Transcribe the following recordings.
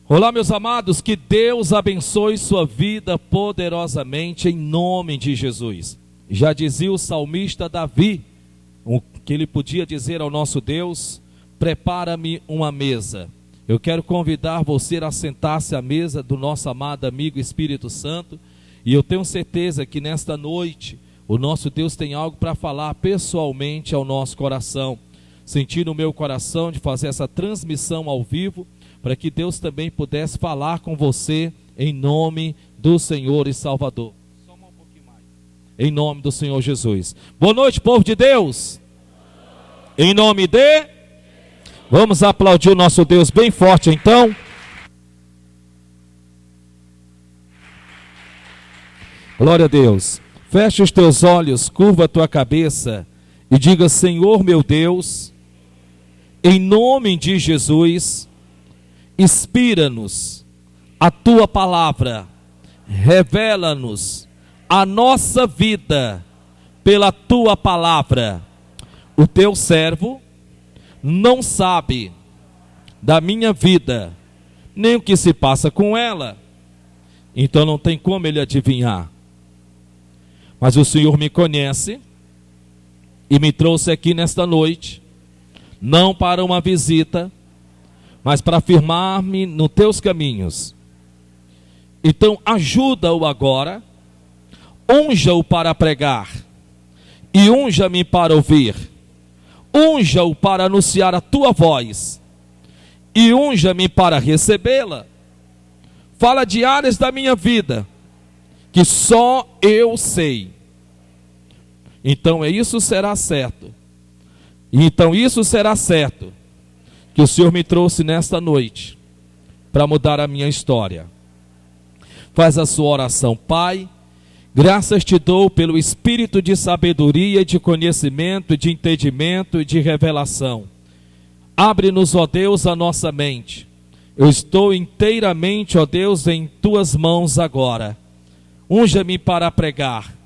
Olá, meus amados, que Deus abençoe sua vida poderosamente em nome de Jesus. Já dizia o salmista Davi, o que ele podia dizer ao nosso Deus: prepara-me uma mesa. Eu quero convidar você a sentar-se à mesa do nosso amado amigo Espírito Santo, e eu tenho certeza que nesta noite o nosso Deus tem algo para falar pessoalmente ao nosso coração. Senti no meu coração de fazer essa transmissão ao vivo, para que Deus também pudesse falar com você em nome do Senhor e Salvador. Só um pouquinho mais. Em nome do Senhor Jesus. Boa noite, povo de Deus. Em nome de... Vamos aplaudir o nosso Deus bem forte então. Glória a Deus. Feche os teus olhos, curva a tua cabeça e diga: Senhor meu Deus, em nome de Jesus, inspira-nos a tua palavra, revela-nos a nossa vida pela tua palavra. O teu servo não sabe da minha vida, nem o que se passa com ela, então não tem como ele adivinhar. Mas o Senhor me conhece e me trouxe aqui nesta noite, não para uma visita, mas para afirmar-me nos teus caminhos. Então ajuda-o agora, unja-o para pregar, e unja-me para ouvir, unja-o para anunciar a tua voz, e unja-me para recebê-la. Fala de áreas da minha vida que só eu sei. Então isso será certo. Então isso será certo, que o Senhor me trouxe nesta noite para mudar a minha história. Faz a sua oração. Pai, graças te dou pelo espírito de sabedoria, de conhecimento, de entendimento e de revelação. Abre-nos, ó Deus, a nossa mente. Eu estou inteiramente, ó Deus, em tuas mãos agora. Unja-me para pregar.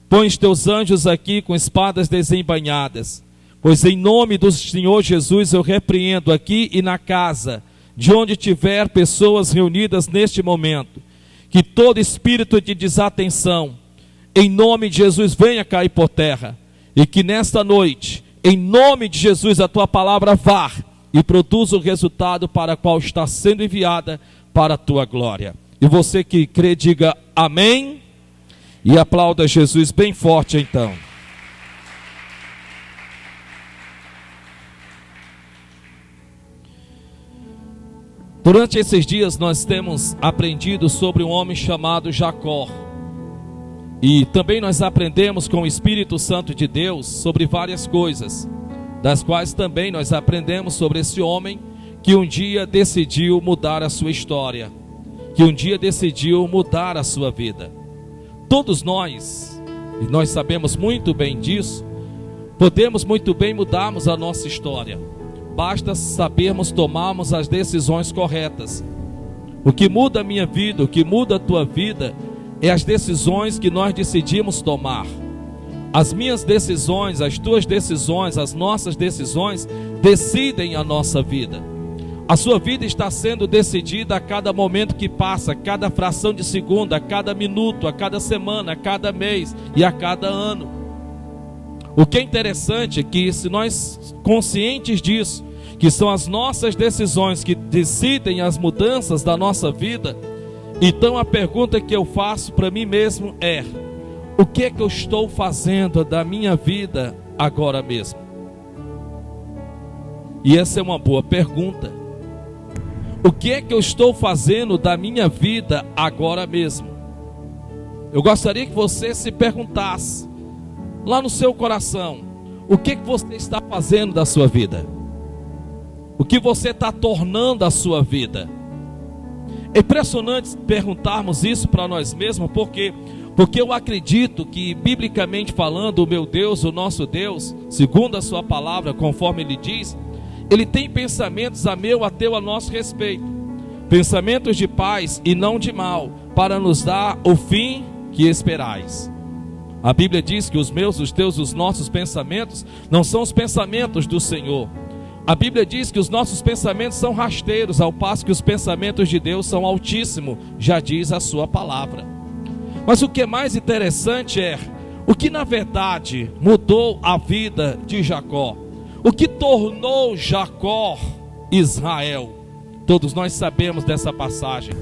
Põe os teus anjos aqui com espadas desembainhadas, pois em nome do Senhor Jesus eu repreendo aqui e na casa, de onde tiver pessoas reunidas neste momento, que todo espírito de desatenção, em nome de Jesus, venha cair por terra, e que nesta noite, em nome de Jesus, a tua palavra vá e produza o resultado para o qual está sendo enviada para a tua glória. E você que crê, diga amém, e aplauda Jesus bem forte então. Durante esses dias nós temos aprendido sobre um homem chamado Jacó. E também nós aprendemos com o Espírito Santo de Deus sobre várias coisas, das quais também nós aprendemos sobre esse homem que um dia decidiu mudar a sua história, que um dia decidiu mudar a sua vida. Todos nós, e nós sabemos muito bem disso, podemos muito bem mudarmos a nossa história. Basta sabermos tomarmos as decisões corretas. O que muda a minha vida, o que muda a tua vida, é as decisões que nós decidimos tomar. As minhas decisões, as tuas decisões, as nossas decisões decidem a nossa vida. A sua vida está sendo decidida a cada momento que passa, a cada fração de segundo, a cada minuto, a cada semana, a cada mês e a cada ano. O que é interessante é que, se nós conscientes disso, que são as nossas decisões que decidem as mudanças da nossa vida, então a pergunta que eu faço para mim mesmo é: o que é que eu estou fazendo da minha vida agora mesmo? E essa é uma boa pergunta. O que é que eu estou fazendo da minha vida agora mesmo? Eu gostaria que você se perguntasse lá no seu coração: o que é que você está fazendo da sua vida? O que você está tornando a sua vida? É impressionante perguntarmos isso para nós mesmos, porque eu acredito que, biblicamente falando, o meu Deus, o nosso Deus, segundo a sua palavra, conforme ele diz, ele tem pensamentos a meu, a teu, a nosso respeito, pensamentos de paz e não de mal, para nos dar o fim que esperais. A Bíblia diz que os meus, os teus, os nossos pensamentos não são os pensamentos do Senhor, A Bíblia diz que os nossos pensamentos são rasteiros, ao passo que os pensamentos de Deus são altíssimos, já diz a sua palavra. Mas o que é mais interessante é o que na verdade mudou a vida de Jacó, o que tornou Jacó Israel. Todos nós sabemos dessa passagem.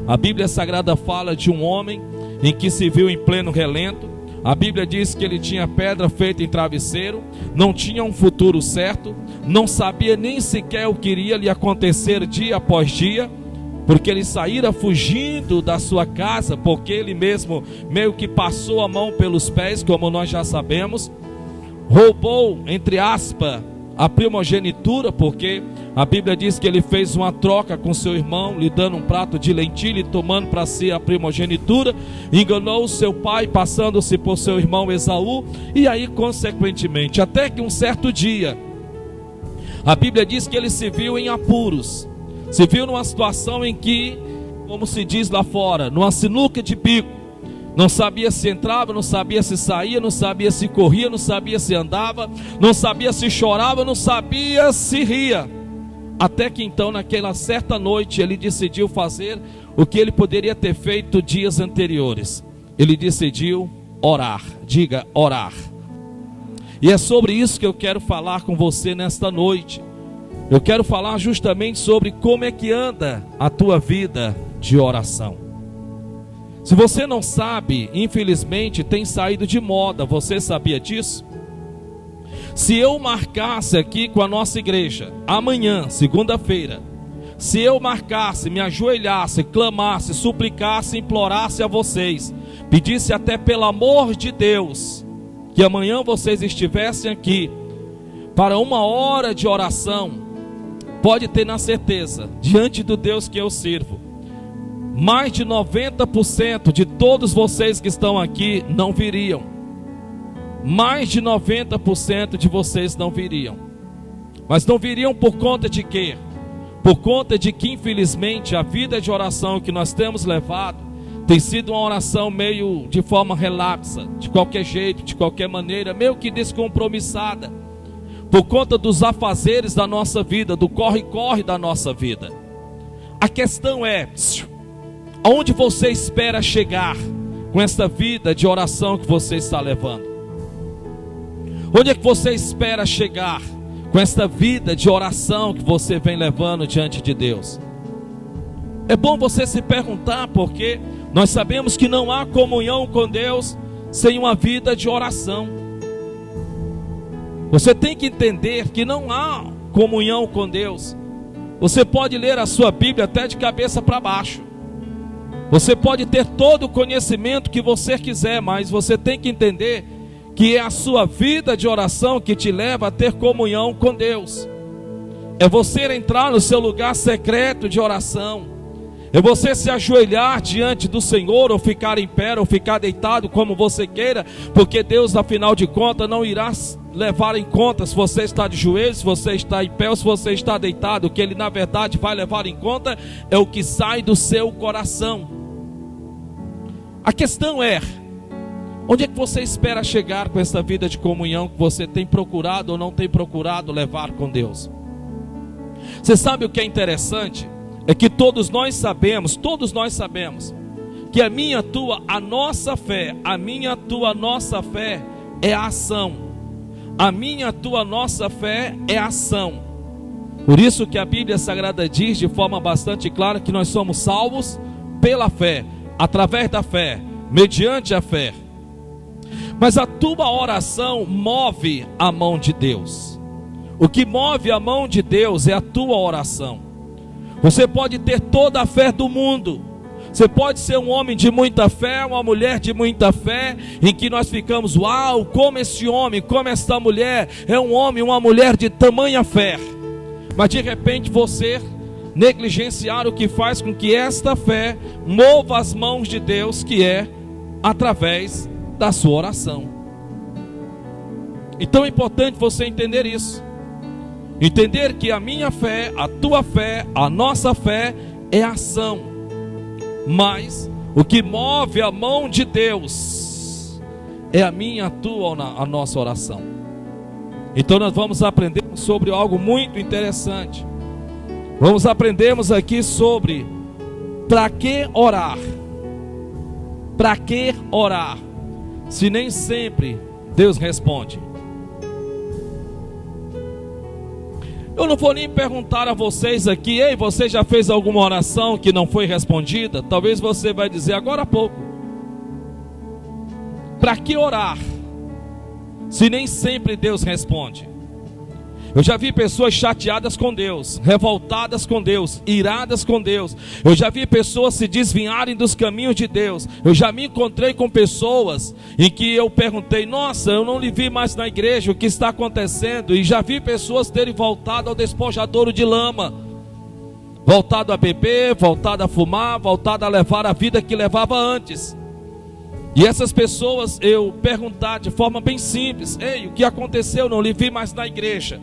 A Bíblia Sagrada fala de um homem em que se viu em pleno relento. A Bíblia diz que ele tinha pedra feita em travesseiro, não tinha um futuro certo, não sabia nem sequer o que iria lhe acontecer dia após dia, porque ele saíra fugindo da sua casa, porque ele mesmo meio que passou a mão pelos pés, como nós já sabemos, roubou, entre aspas, a primogenitura, porque a Bíblia diz que ele fez uma troca com seu irmão, lhe dando um prato de lentilha e tomando para si a primogenitura, enganou seu pai, passando-se por seu irmão Esaú, e aí consequentemente, até que um certo dia, a Bíblia diz que ele se viu em apuros, se viu numa situação em que, como se diz lá fora, numa sinuca de bico, não sabia se entrava, não sabia se saía, não sabia se corria, não sabia se andava, não sabia se chorava, não sabia se ria. Até que então, naquela certa noite, ele decidiu fazer o que ele poderia ter feito dias anteriores. Ele decidiu orar. Diga, orar. E é sobre isso que eu quero falar com você nesta noite. Eu quero falar justamente sobre como é que anda a tua vida de oração. Se você não sabe, infelizmente tem saído de moda, você sabia disso? Se eu marcasse aqui com a nossa igreja, amanhã, segunda-feira, se eu marcasse, me ajoelhasse, clamasse, suplicasse, implorasse a vocês, pedisse até pelo amor de Deus, que amanhã vocês estivessem aqui, para 1 hora de oração, pode ter na certeza, diante do Deus que eu sirvo, mais de 90% de todos vocês que estão aqui não viriam. Mais de 90% de vocês não viriam. Mas não viriam por conta de quê? Por conta de que infelizmente a vida de oração que nós temos levado tem sido uma oração meio de forma relapsa, de qualquer jeito, de qualquer maneira, meio que descompromissada, por conta dos afazeres da nossa vida, do corre-corre da nossa vida. A questão é, aonde você espera chegar com essa vida de oração que você está levando? Onde é que você espera chegar com essa vida de oração que você vem levando diante de Deus? É bom você se perguntar, porque nós sabemos que não há comunhão com Deus sem uma vida de oração. Você tem que entender que não há comunhão com Deus. Você pode ler a sua Bíblia até de cabeça para baixo. Você pode ter todo o conhecimento que você quiser, mas você tem que entender que é a sua vida de oração que te leva a ter comunhão com Deus. É você entrar no seu lugar secreto de oração. É você se ajoelhar diante do Senhor, ou ficar em pé, ou ficar deitado, como você queira, porque Deus, afinal de contas, não irá levar em conta se você está de joelhos, se você está em pé, ou se você está deitado. O que Ele, na verdade, vai levar em conta é o que sai do seu coração. A questão é, onde é que você espera chegar com essa vida de comunhão que você tem procurado ou não tem procurado levar com Deus? Você sabe o que é interessante? É que todos nós sabemos que a minha, a nossa fé é a ação. A minha, nossa fé é a ação. Por isso que a Bíblia Sagrada diz de forma bastante clara que nós somos salvos pela fé, através da fé, mediante a fé. Mas a tua oração move a mão de Deus. O que move a mão de Deus é a tua oração. Você pode ter toda a fé do mundo. Você pode ser um homem de muita fé, uma mulher de muita fé, em que nós ficamos, uau, como esse homem, como esta mulher é um homem, uma mulher de tamanha fé. Mas de repente você negligenciar o que faz com que esta fé mova as mãos de Deus, que é através da sua oração. Então é importante você entender isso. Entender que a minha fé, a tua fé, a nossa fé é ação. Mas o que move a mão de Deus é a minha, a tua, a nossa oração. Então nós vamos aprender sobre algo muito interessante. Vamos aprendermos aqui sobre para que orar. Para que orar? Se nem sempre Deus responde. Eu não vou nem perguntar a vocês aqui: ei, você já fez alguma oração que não foi respondida? Talvez você vai dizer agora há pouco. Para que orar? Se nem sempre Deus responde. Eu já vi pessoas chateadas com Deus, revoltadas com Deus, iradas com Deus. Eu já vi pessoas se desviarem dos caminhos de Deus. Eu já me encontrei com pessoas em que eu perguntei: nossa, eu não lhe vi mais na igreja, o que está acontecendo? E já vi pessoas terem voltado ao despojadouro de lama, voltado a beber, voltado a fumar, voltado a levar a vida que levava antes. E essas pessoas, eu perguntar de forma bem simples: ei, o que aconteceu? Eu não lhe vi mais na igreja.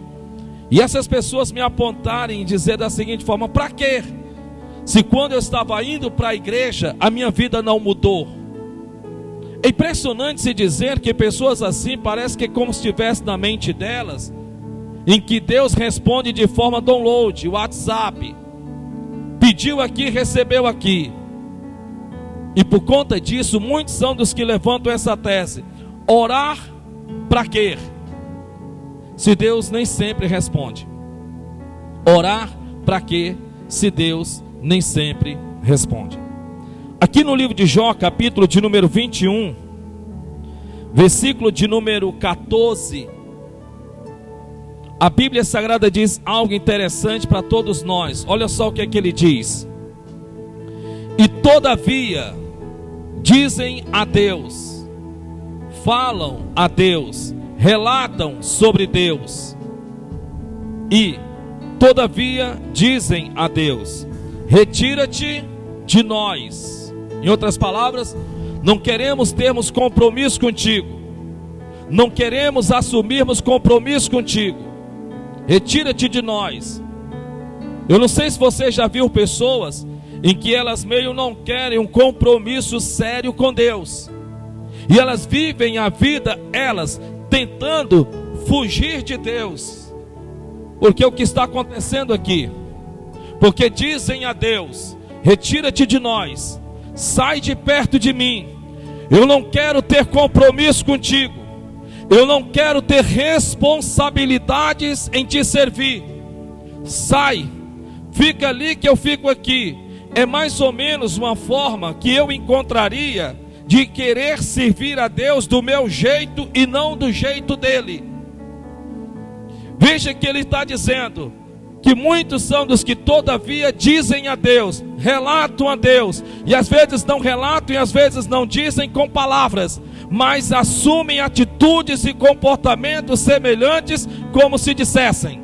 E essas pessoas me apontarem e dizer da seguinte forma: para quê? Se quando eu estava indo para a igreja, a minha vida não mudou. É impressionante se dizer que pessoas assim, parece que é como se estivesse na mente delas, em que Deus responde de forma download, WhatsApp. Pediu aqui, recebeu aqui. E por conta disso, muitos são dos que levantam essa tese: orar para quê? Se Deus nem sempre responde. Orar para quê? Se Deus nem sempre responde. Aqui no livro de Jó, capítulo de número 21, versículo de número 14, a Bíblia Sagrada diz algo interessante para todos nós. Olha só o que é que ele diz: e todavia dizem a Deus, falam a Deus, relatam sobre Deus. E todavia dizem a Deus: retira-te de nós. Em outras palavras, não queremos termos compromisso contigo, não queremos assumirmos compromisso contigo. Retira-te de nós. Eu não sei se você já viu pessoas em que elas meio não querem um compromisso sério com Deus, e elas vivem a vida, elas tentando fugir de Deus. Porque o que está acontecendo aqui? Porque dizem a Deus: retira-te de nós, sai de perto de mim. Eu não quero ter compromisso contigo, eu não quero ter responsabilidades em te servir. Sai, fica ali que eu fico aqui. É mais ou menos uma forma que eu encontraria de querer servir a Deus do meu jeito e não do jeito dele. Veja que ele está dizendo que muitos são dos que todavia dizem a Deus, relatam a Deus, e às vezes não relatam e às vezes não dizem com palavras, mas assumem atitudes e comportamentos semelhantes, como se dissessem: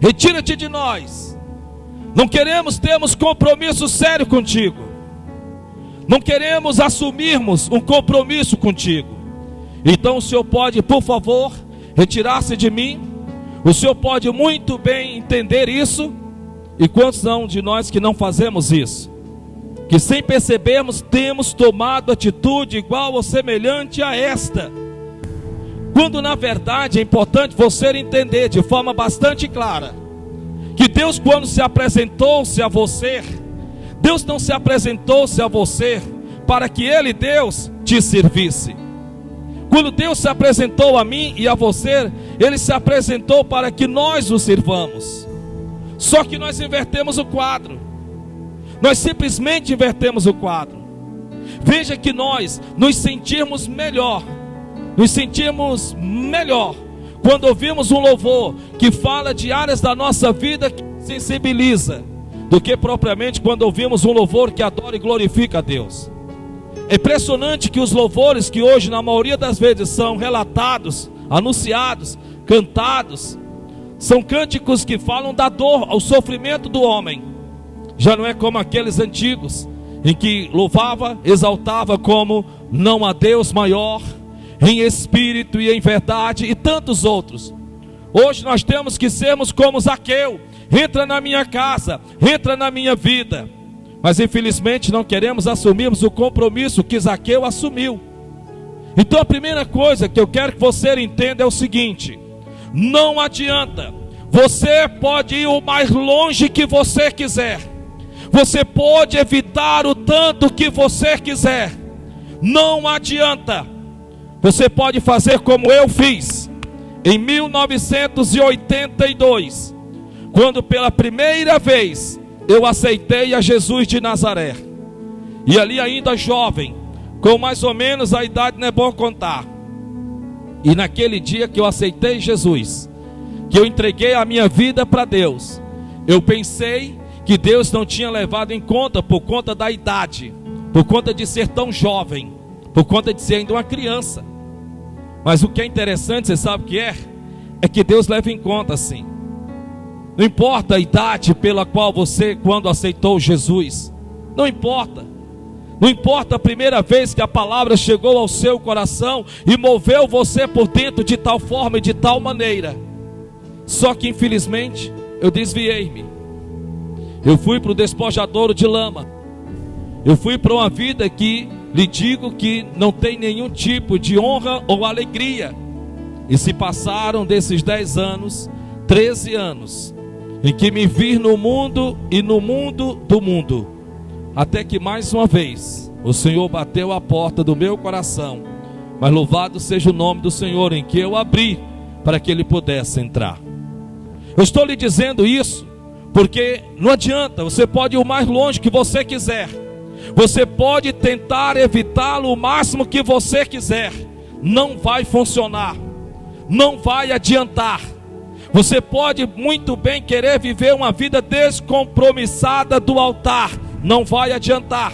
retira-te de nós, não queremos termos compromisso sério contigo, não queremos assumirmos um compromisso contigo. Então o Senhor pode, por favor, retirar-se de mim? O Senhor pode muito bem entender isso. E quantos são de nós que não fazemos isso? Que sem percebermos temos tomado atitude igual ou semelhante a esta, quando na verdade é importante você entender de forma bastante clara que Deus, quando se apresentou-se a você, Deus não se apresentou-se a você para que Ele, Deus, te servisse. Quando Deus se apresentou a mim e a você, Ele se apresentou para que nós o sirvamos. Só que nós invertemos o quadro. Nós simplesmente invertemos o quadro. Veja que nós nos sentimos melhor quando ouvimos um louvor que fala de áreas da nossa vida que sensibiliza, do que propriamente quando ouvimos um louvor que adora e glorifica a Deus. É impressionante que os louvores que hoje na maioria das vezes são relatados, anunciados, cantados, são cânticos que falam da dor, ao sofrimento do homem. Já não é como aqueles antigos, em que louvava, exaltava como não há Deus maior, em espírito e em verdade, e tantos outros. Hoje nós temos que sermos como Zaqueu: entra na minha casa, entra na minha vida. Mas infelizmente não queremos assumirmos o compromisso que Zaqueu assumiu. Então a primeira coisa que eu quero que você entenda é o seguinte: não adianta. Você pode ir o mais longe que você quiser, você pode evitar o tanto que você quiser, não adianta. Você pode fazer como eu fiz em 1982, quando pela primeira vez eu aceitei a Jesus de Nazaré. E ali ainda jovem, com mais ou menos a idade, não é bom contar. E naquele dia que eu aceitei Jesus, que eu entreguei a minha vida para Deus, eu pensei que Deus não tinha levado em conta por conta da idade, por conta de ser tão jovem, por conta de ser ainda uma criança. Mas o que é interessante, você sabe o que é? É que Deus leva em conta sim. Não importa a idade pela qual você, quando aceitou Jesus, não importa. Não importa a primeira vez que a palavra chegou ao seu coração e moveu você por dentro de tal forma e de tal maneira. Só que infelizmente eu desviei-me. Eu fui para o despojadouro de lama. Eu fui para uma vida que lhe digo que não tem nenhum tipo de honra ou alegria. E se passaram desses 10 anos, 13 anos, em que me vi no mundo e no mundo do mundo, até que mais uma vez o Senhor bateu a porta do meu coração. Mas louvado seja o nome do Senhor, em que eu abri para que Ele pudesse entrar. Eu estou lhe dizendo isso porque não adianta. Você pode ir o mais longe que você quiser, você pode tentar evitá-lo o máximo que você quiser, não vai funcionar, não vai adiantar. Você pode muito bem querer viver uma vida descompromissada do altar, não vai adiantar.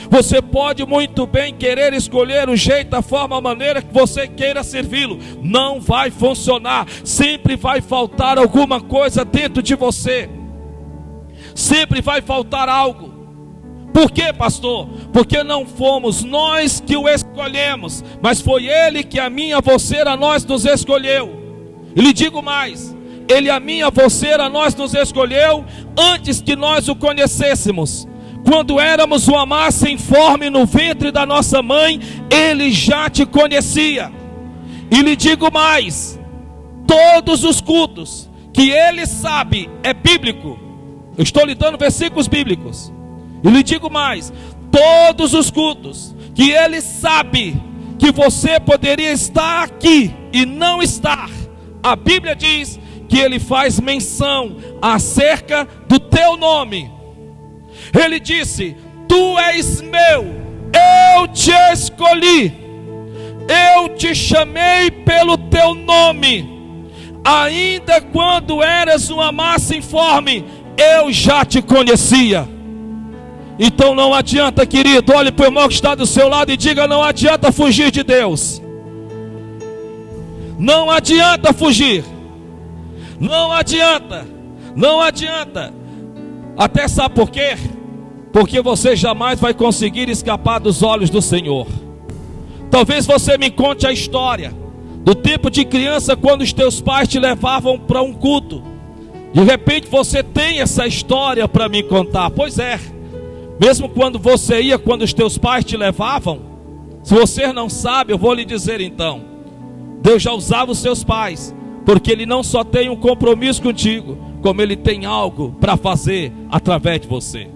Você pode muito bem querer escolher o jeito, a forma, a maneira que você queira servi-lo, não vai funcionar. Sempre vai faltar alguma coisa dentro de você, sempre vai faltar algo. Por quê, pastor? Porque não fomos nós que o escolhemos, mas foi Ele que a mim e a você, a nós nos escolheu. E lhe digo mais, Ele a mim e a você, a nós nos escolheu antes que nós o conhecêssemos. Quando éramos uma massa informe no ventre da nossa mãe, Ele já te conhecia. E lhe digo mais, todos os cultos que Ele sabe, é bíblico. Eu estou lhe dando versículos bíblicos. E lhe digo mais, todos os cultos que Ele sabe que você poderia estar aqui e não estar, a Bíblia diz que Ele faz menção acerca do teu nome. Ele disse: tu és meu, eu te escolhi, eu te chamei pelo teu nome, ainda quando eras uma massa informe, eu já te conhecia. Então não adianta, querido, olhe para o irmão que está do seu lado e diga: não adianta fugir de Deus. Não adianta fugir. Não adianta. Não adianta. Até sabe por quê? Porque você jamais vai conseguir escapar dos olhos do Senhor. Talvez você me conte a história do tempo de criança, quando os teus pais te levavam para um culto. De repente você tem essa história para me contar. Pois é. Mesmo quando você ia, quando os teus pais te levavam, se você não sabe, eu vou lhe dizer então, Deus já usava os seus pais, porque Ele não só tem um compromisso contigo, como Ele tem algo para fazer através de você.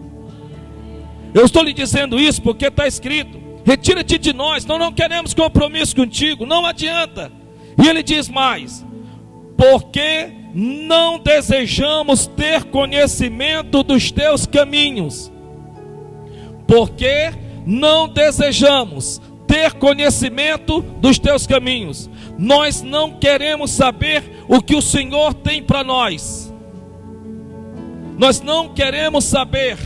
Eu estou lhe dizendo isso porque está escrito: retira-te de nós, não queremos compromisso contigo, não adianta. E Ele diz mais: porque não desejamos ter conhecimento dos teus caminhos. Porque não desejamos ter conhecimento dos teus caminhos. Nós não queremos saber o que o Senhor tem para nós. Nós não queremos saber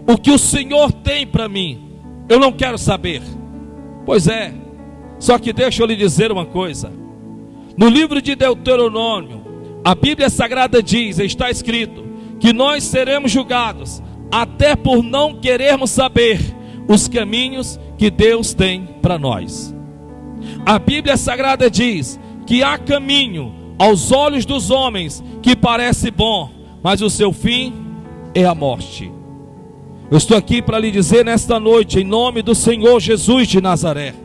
o que o Senhor tem para mim. Eu não quero saber. Pois é. Só que deixa eu lhe dizer uma coisa. No livro de Deuteronômio, a Bíblia Sagrada diz, está escrito, que nós seremos julgados até por não querermos saber os caminhos que Deus tem para nós. A Bíblia Sagrada diz que há caminho aos olhos dos homens que parece bom, mas o seu fim é a morte. Eu estou aqui para lhe dizer nesta noite, em nome do Senhor Jesus de Nazaré,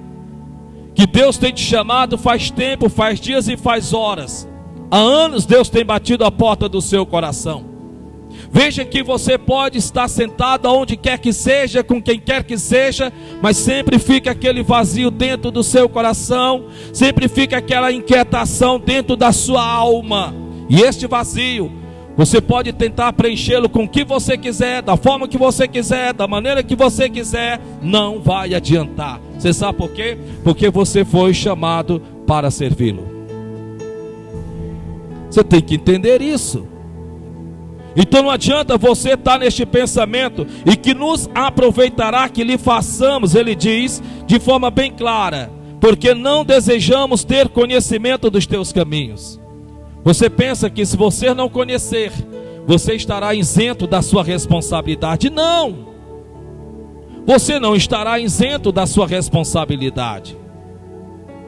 que Deus tem te chamado faz tempo, faz dias e faz horas. Há anos Deus tem batido a porta do seu coração. Veja que você pode estar sentado aonde quer que seja, com quem quer que seja, mas sempre fica aquele vazio dentro do seu coração, sempre fica aquela inquietação dentro da sua alma. E este vazio, você pode tentar preenchê-lo com o que você quiser, da forma que você quiser, da maneira que você quiser, não vai adiantar. Você sabe por quê? Porque você foi chamado para servi-lo. Você tem que entender isso. Então não adianta você estar neste pensamento, e que nos aproveitará que lhe façamos, ele diz de forma bem clara, porque não desejamos ter conhecimento dos teus caminhos. Você pensa que se você não conhecer, você estará isento da sua responsabilidade. Não! Você não estará isento da sua responsabilidade.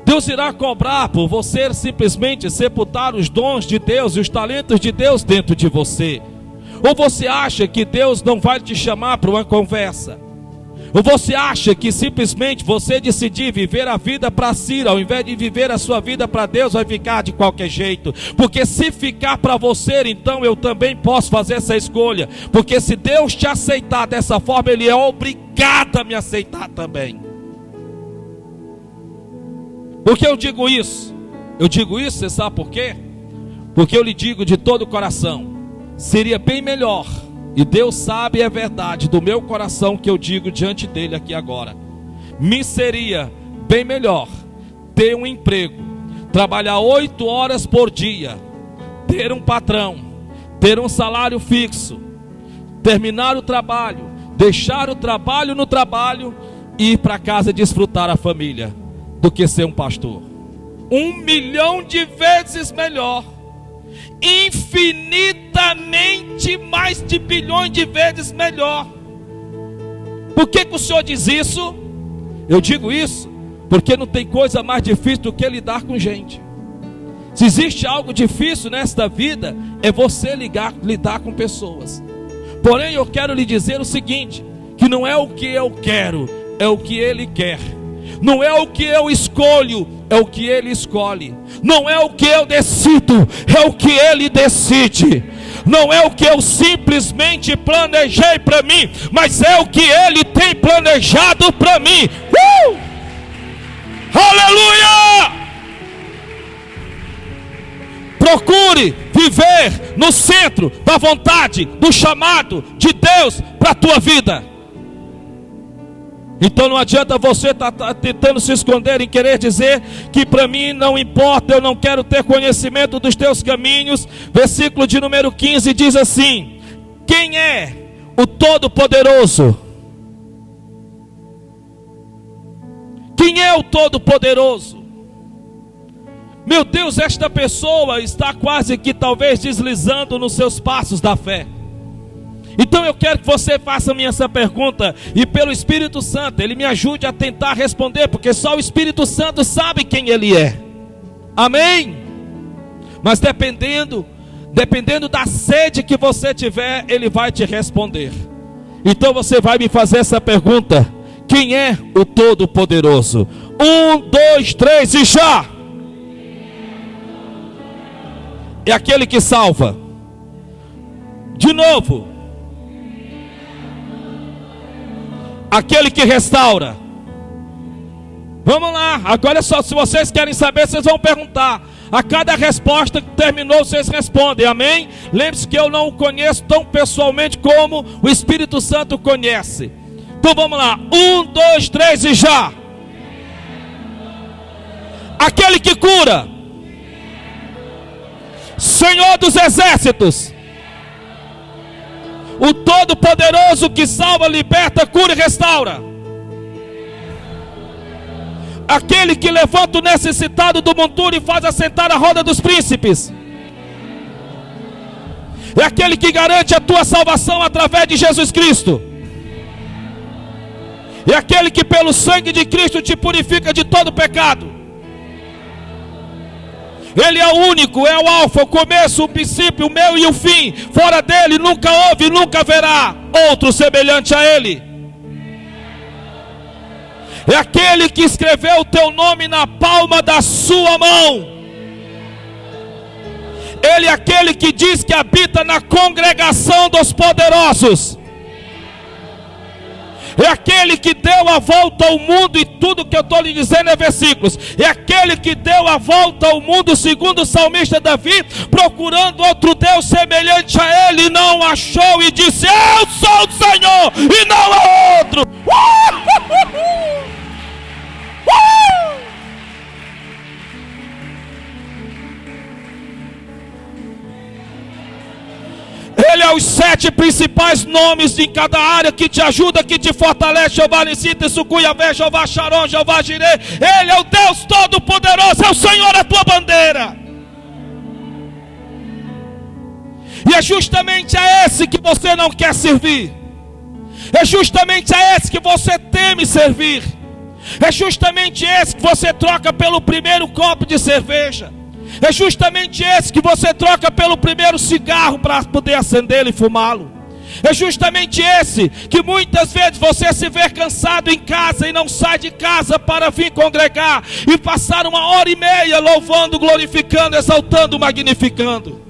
Deus irá cobrar por você simplesmente sepultar os dons de Deus e os talentos de Deus dentro de você. Ou você acha que Deus não vai te chamar para uma conversa? Ou você acha que simplesmente você decidir viver a vida para si, ao invés de viver a sua vida para Deus, vai ficar de qualquer jeito? Porque se ficar para você, então eu também posso fazer essa escolha. Porque se Deus te aceitar dessa forma, Ele é obrigado a me aceitar também. Por que eu digo isso? Eu digo isso, você sabe por quê? Porque eu lhe digo de todo o coração, seria bem melhor, e Deus sabe, é verdade do meu coração que eu digo diante dele aqui agora, me seria bem melhor ter um emprego, trabalhar 8 horas por dia, ter um patrão, ter um salário fixo, terminar o trabalho, deixar o trabalho no trabalho e ir para casa desfrutar a família, do que ser um pastor. 1 milhão de vezes melhor, infinitamente mais de bilhões de vezes melhor. Por que o Senhor diz isso? Eu digo isso porque não tem coisa mais difícil do que lidar com gente. Se existe algo difícil nesta vida, é você lidar com pessoas. Porém eu quero lhe dizer o seguinte, que não é o que eu quero, é o que Ele quer. Não é o que eu escolho, é o que Ele escolhe. Não é o que eu decido, é o que Ele decide. Não é o que eu simplesmente planejei para mim, mas é o que Ele tem planejado para mim. Aleluia! Procure viver no centro da vontade, do chamado de Deus para a tua vida. Então não adianta você estar tentando se esconder em querer dizer que para mim não importa, eu não quero ter conhecimento dos teus caminhos. Versículo de número 15 diz assim: quem é o Todo-Poderoso? Quem é o Todo-Poderoso? Meu Deus, esta pessoa está quase que talvez deslizando nos seus passos da fé. Então eu quero que você faça-me essa pergunta, e pelo Espírito Santo Ele me ajude a tentar responder, porque só o Espírito Santo sabe quem Ele é. Amém? Mas dependendo da sede que você tiver, Ele vai te responder. Então você vai me fazer essa pergunta: quem é o Todo-Poderoso? 1, 2, 3 e já! É aquele que salva. De novo. Aquele que restaura. Vamos lá, agora só, se vocês querem saber, vocês vão perguntar. A cada resposta que terminou, vocês respondem, amém? Lembre-se que eu não o conheço tão pessoalmente como o Espírito Santo conhece. Então vamos lá, 1, 2, 3 e já. Aquele que cura. Senhor dos exércitos. O Todo-Poderoso que salva, liberta, cura e restaura. Aquele que levanta o necessitado do monturo e faz assentar a roda dos príncipes. É aquele que garante a tua salvação através de Jesus Cristo. É aquele que pelo sangue de Cristo te purifica de todo pecado. Ele é o único, é o alfa, o começo, o princípio, o meio e o fim. Fora dele nunca houve, nunca haverá outro semelhante a ele. é aquele que escreveu o teu nome na palma da sua mão. Ele é aquele que diz que habita na congregação dos poderosos. É aquele que deu a volta ao mundo, e tudo que eu estou lhe dizendo é versículos. É aquele que deu a volta ao mundo, segundo o salmista Davi, procurando outro Deus semelhante a ele, e não achou, e disse: eu sou o Senhor, e não há outro. Ele é os 7 principais nomes em cada área que te ajuda, que te fortalece. Jeová Nissi, Sucuiavé, Jeová Sharon, Jeová Jireh. Ele é o Deus Todo-Poderoso, é o Senhor a tua bandeira. E é justamente a esse que você não quer servir. É justamente a esse que você teme servir. É justamente esse que você troca pelo primeiro copo de cerveja. É justamente esse que você troca pelo primeiro cigarro para poder acendê-lo e fumá-lo. É justamente esse que muitas vezes você se vê cansado em casa e não sai de casa para vir congregar e passar 1h30 louvando, glorificando, exaltando, magnificando.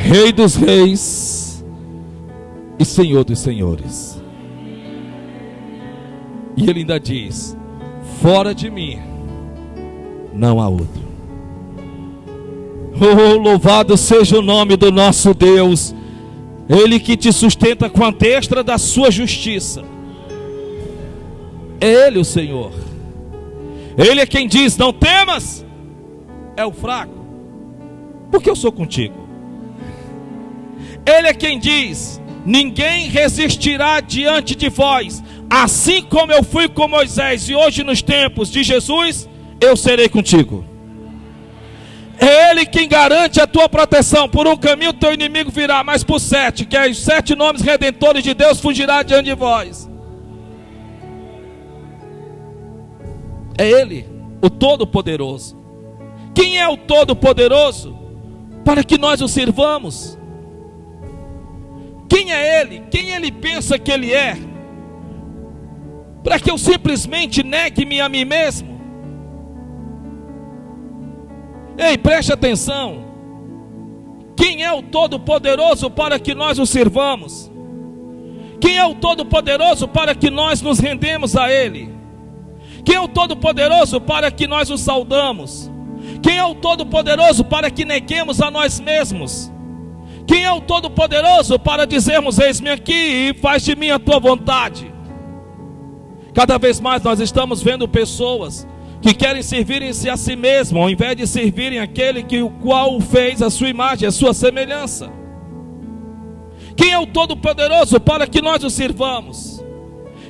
Rei dos reis e Senhor dos senhores. E ele ainda diz: fora de mim não há outro. Oh, louvado seja o nome do nosso Deus. Ele que te sustenta com a destra da sua justiça. É Ele o Senhor. Ele é quem diz: não temas, é o fraco, porque eu sou contigo. Ele é quem diz: ninguém resistirá diante de vós. Assim como eu fui com Moisés, e hoje nos tempos de Jesus, eu serei contigo. É Ele quem garante a tua proteção. Por um caminho teu inimigo virá, mas por 7, que é os 7 nomes redentores de Deus, fugirá diante de vós. É Ele, o Todo-Poderoso. Quem é o Todo-Poderoso? Para que nós o sirvamos. Quem é Ele? Quem Ele pensa que Ele é? Para que eu simplesmente negue-me a mim mesmo? Ei, preste atenção. Quem é o Todo-Poderoso para que nós o sirvamos? Quem é o Todo-Poderoso para que nós nos rendemos a Ele? Quem é o Todo-Poderoso para que nós o saudamos? Quem é o Todo-Poderoso para que neguemos a nós mesmos? Quem é o Todo-Poderoso para dizermos: eis-me aqui e faz de mim a tua vontade? Cada vez mais nós estamos vendo pessoas que querem servirem-se a si mesmos, ao invés de servirem aquele que o qual fez a sua imagem, a sua semelhança. Quem é o Todo-Poderoso para que nós o sirvamos?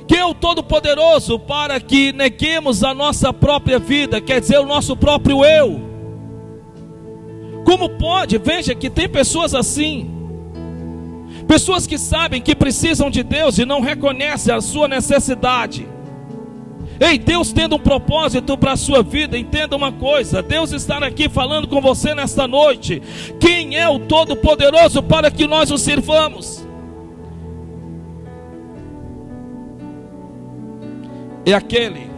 Quem é o Todo-Poderoso para que neguemos a nossa própria vida, quer dizer, o nosso próprio eu? Como pode? Veja que tem pessoas assim. Pessoas que sabem que precisam de Deus e não reconhecem a sua necessidade. Ei, Deus tendo um propósito para a sua vida, entenda uma coisa: Deus está aqui falando com você nesta noite. Quem é o Todo-Poderoso para que nós o sirvamos? É aquele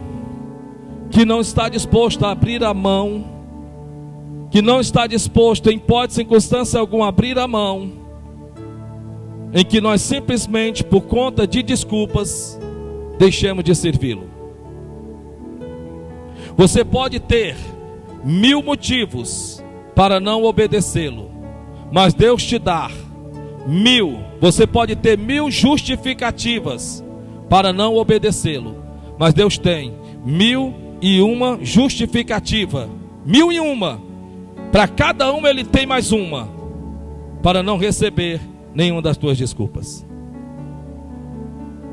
que não está disposto a abrir a mão, que não está disposto, em hipótese, circunstância alguma, a abrir a mão, em que nós simplesmente, por conta de desculpas, deixemos de servi-lo. Você pode ter 1000 motivos para não obedecê-lo, mas Deus te dá 1000. Você pode ter 1000 justificativas para não obedecê-lo, mas Deus tem 1001 justificativa. 1001. Para cada uma Ele tem mais uma, para não receber nenhuma das tuas desculpas.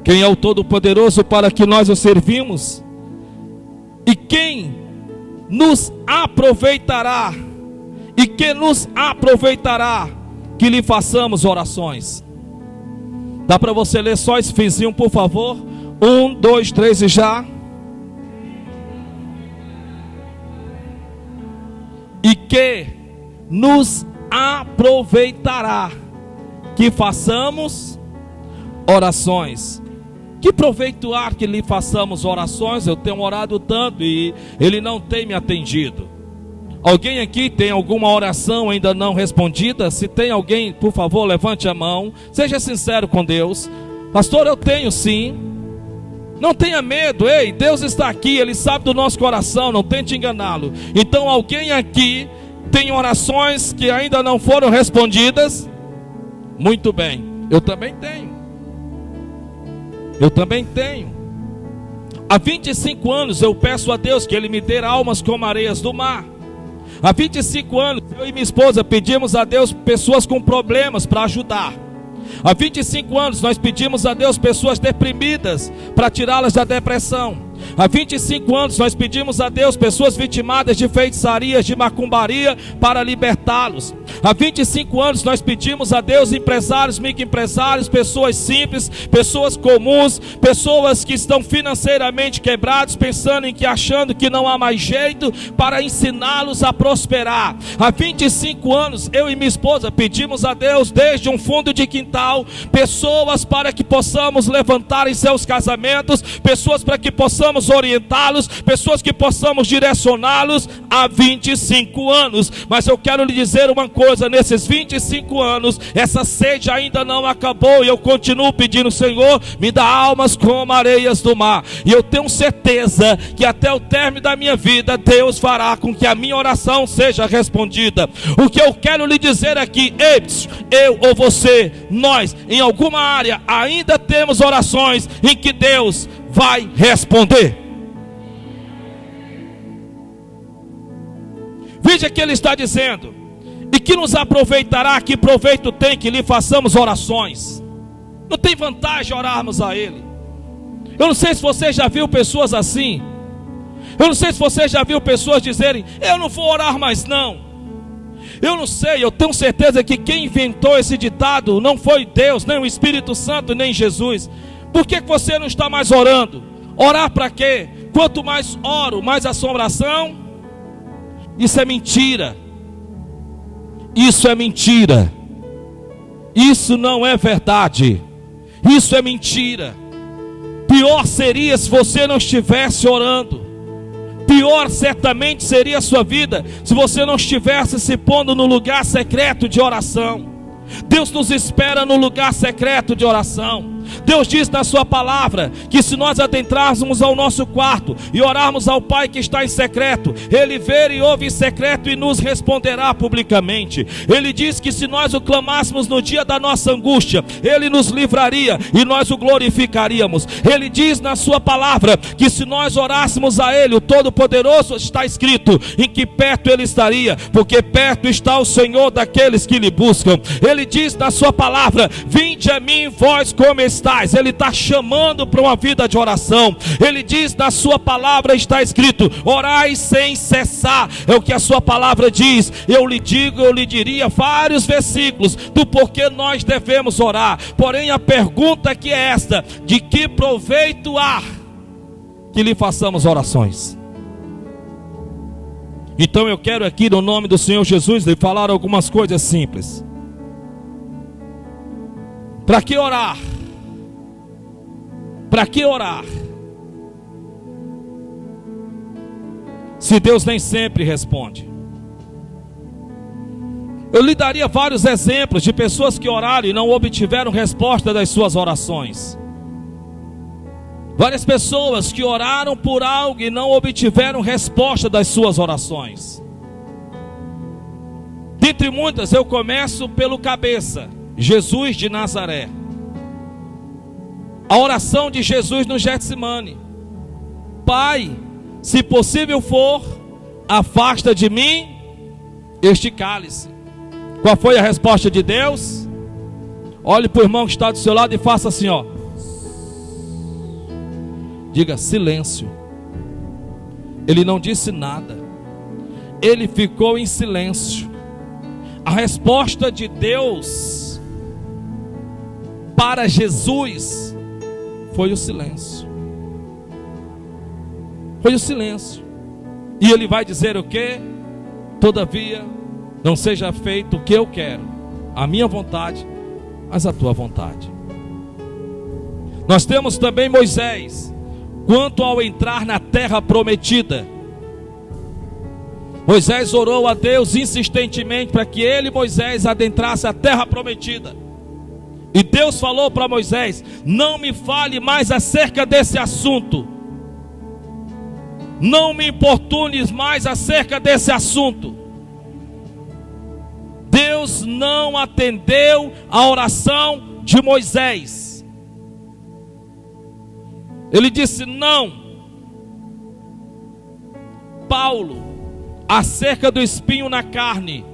Quem é o Todo-Poderoso para que nós o servimos? E quem nos aproveitará? E quem nos aproveitará que lhe façamos orações? Dá para você ler só esse finzinho, por favor? 1, 2, 3 e já. E que nos aproveitará que façamos orações. Que proveito há que lhe façamos orações? Eu tenho orado tanto e ele não tem me atendido. Alguém aqui tem alguma oração ainda não respondida? Se tem alguém, por favor, levante a mão. Seja sincero com Deus. Pastor, eu tenho sim. Não tenha medo, ei, Deus está aqui, Ele sabe do nosso coração, não tente enganá-lo. Então alguém aqui tem orações que ainda não foram respondidas? Muito bem, eu também tenho. Eu também tenho. Há 25 anos eu peço a Deus que Ele me dê almas como areias do mar. Há 25 anos eu e minha esposa pedimos a Deus pessoas com problemas para ajudar. Há 25 anos nós pedimos a Deus pessoas deprimidas para tirá-las da depressão. Há 25 anos nós pedimos a Deus pessoas vitimadas de feitiçarias, de macumbaria, para libertá-los. Há 25 anos nós pedimos a Deus empresários, microempresários, pessoas simples, pessoas comuns, pessoas que estão financeiramente quebrados, pensando em que, achando que não há mais jeito, para ensiná-los a prosperar. Há 25 anos eu e minha esposa pedimos a Deus, desde um fundo de quintal, pessoas para que possamos levantar em seus casamentos, pessoas para que possamos orientá-los, pessoas que possamos direcioná-los. Há 25 anos, mas eu quero lhe dizer uma coisa: nesses 25 anos, essa sede ainda não acabou, e eu continuo pedindo: Senhor, me dá almas como areias do mar. E eu tenho certeza que até o término da minha vida, Deus fará com que a minha oração seja respondida. O que eu quero lhe dizer aqui, eu ou você, nós, em alguma área, ainda temos orações em que Deus vai responder. Veja que ele está dizendo: e que nos aproveitará, que proveito tem que lhe façamos orações? Não tem vantagem orarmos a ele. Eu não sei se você já viu pessoas assim. Eu não sei se você já viu pessoas dizerem: eu não vou orar mais não. Eu não sei, eu tenho certeza que quem inventou esse ditado não foi Deus, nem o Espírito Santo, nem Jesus. Por que você não está mais orando? Orar para quê? Quanto mais oro, mais assombração. Isso é mentira. Isso é mentira. Isso não é verdade. Isso é mentira. Pior seria se você não estivesse orando. Pior certamente seria a sua vida se você não estivesse se pondo no lugar secreto de oração. Deus nos espera no lugar secreto de oração. Deus diz na sua palavra que se nós adentrarmos ao nosso quarto e orarmos ao Pai que está em secreto, Ele vê e ouve em secreto e nos responderá publicamente. Ele diz que se nós o clamássemos no dia da nossa angústia, Ele nos livraria e nós o glorificaríamos. Ele diz na sua palavra que se nós orássemos a Ele, o Todo-Poderoso, está escrito em que perto Ele estaria, porque perto está o Senhor daqueles que lhe buscam. Ele diz na sua palavra: vinde a mim, vós como estáis. Ele está chamando para uma vida de oração. Ele diz na sua palavra, está escrito: orai sem cessar. É o que a sua palavra diz. Eu lhe digo, eu lhe diria vários versículos do porquê nós devemos orar. Porém a pergunta aqui é esta: de que proveito há que lhe façamos orações? Então eu quero aqui, no nome do Senhor Jesus, lhe falar algumas coisas simples. Para que orar? Para que orar? Se Deus nem sempre responde. Eu lhe daria vários exemplos de pessoas que oraram e não obtiveram resposta das suas orações. Várias pessoas que oraram por algo e não obtiveram resposta das suas orações. Dentre muitas, eu começo pelo cabeça, Jesus de Nazaré. A oração de Jesus no Getsemane: Pai, se possível for, afasta de mim este cálice. Qual foi a resposta de Deus? Olhe para o irmão que está do seu lado e faça assim, ó. Diga: silêncio. Ele não disse nada. Ele ficou em silêncio. A resposta de Deus para Jesus foi o silêncio. Foi o silêncio. E ele vai dizer o quê? Todavia, não seja feito o que eu quero, a minha vontade, mas a tua vontade. Nós temos também Moisés, quanto ao entrar na terra prometida. Moisés orou a Deus insistentemente para que ele, Moisés, adentrasse a terra prometida. E Deus falou para Moisés: não me fale mais acerca desse assunto. Não me importunes mais acerca desse assunto. Deus não atendeu a oração de Moisés. Ele disse não. Paulo, acerca do espinho na carne,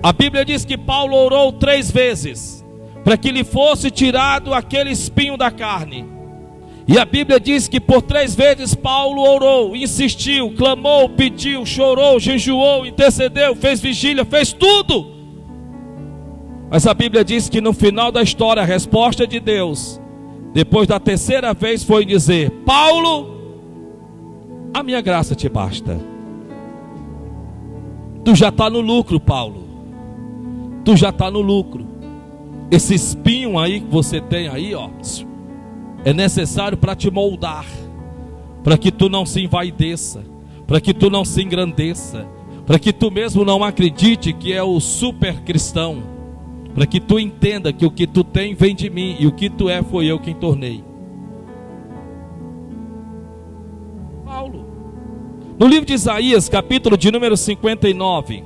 a Bíblia diz que Paulo orou 3 vezes para que lhe fosse tirado aquele espinho da carne. E a Bíblia diz que por 3 vezes Paulo orou, insistiu, clamou, pediu, chorou, jejuou, intercedeu, fez vigília, fez tudo. Mas a Bíblia diz que no final da história, a resposta de Deus, depois da 3ª vez, foi dizer: Paulo, a minha graça te basta. Tu já está no lucro, Paulo. Tu já está no lucro. Esse espinho aí que você tem aí, ó, é necessário para te moldar, para que tu não se envaideça, para que tu não se engrandeça, para que tu mesmo não acredite que é o super cristão, para que tu entenda que o que tu tem vem de mim e o que tu é foi eu quem tornei. Paulo, no livro de Isaías, capítulo de número 59,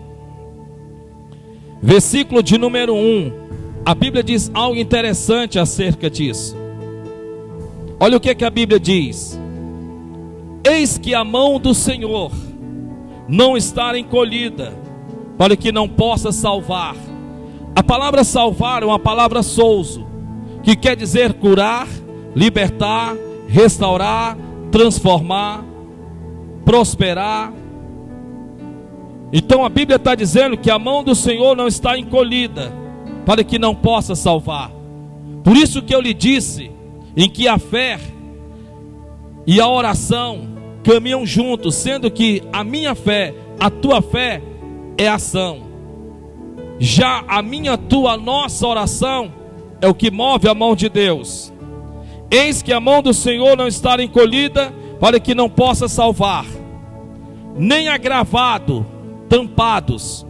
versículo de número 1, a Bíblia diz algo interessante acerca disso. Olha o que a Bíblia diz: eis que a mão do Senhor não está encolhida, para que não possa salvar. A palavra salvar é uma palavra souzo, que quer dizer curar, libertar, restaurar, transformar, prosperar. Então a Bíblia está dizendo que a mão do Senhor não está encolhida, para que não possa salvar. Por isso que eu lhe disse, em que a fé e a oração caminham juntos, sendo que a minha fé, a tua fé é ação. Já a minha, tua, nossa oração é o que move a mão de Deus. Eis que a mão do Senhor não está encolhida, para que não possa salvar, nem agravado, tampados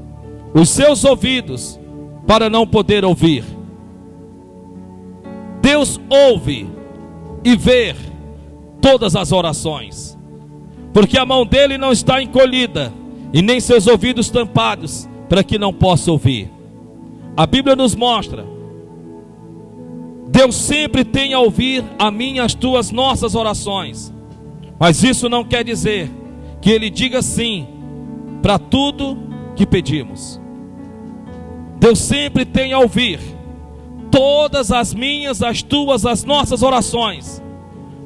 os seus ouvidos, para não poder ouvir. Deus ouve e vê todas as orações, porque a mão dele não está encolhida e nem seus ouvidos tampados, para que não possa ouvir. A Bíblia nos mostra, Deus sempre tem a ouvir a minha, as tuas, nossas orações, mas isso não quer dizer que ele diga sim para tudo que pedimos. Deus sempre tem a ouvir todas as minhas, as tuas, as nossas orações,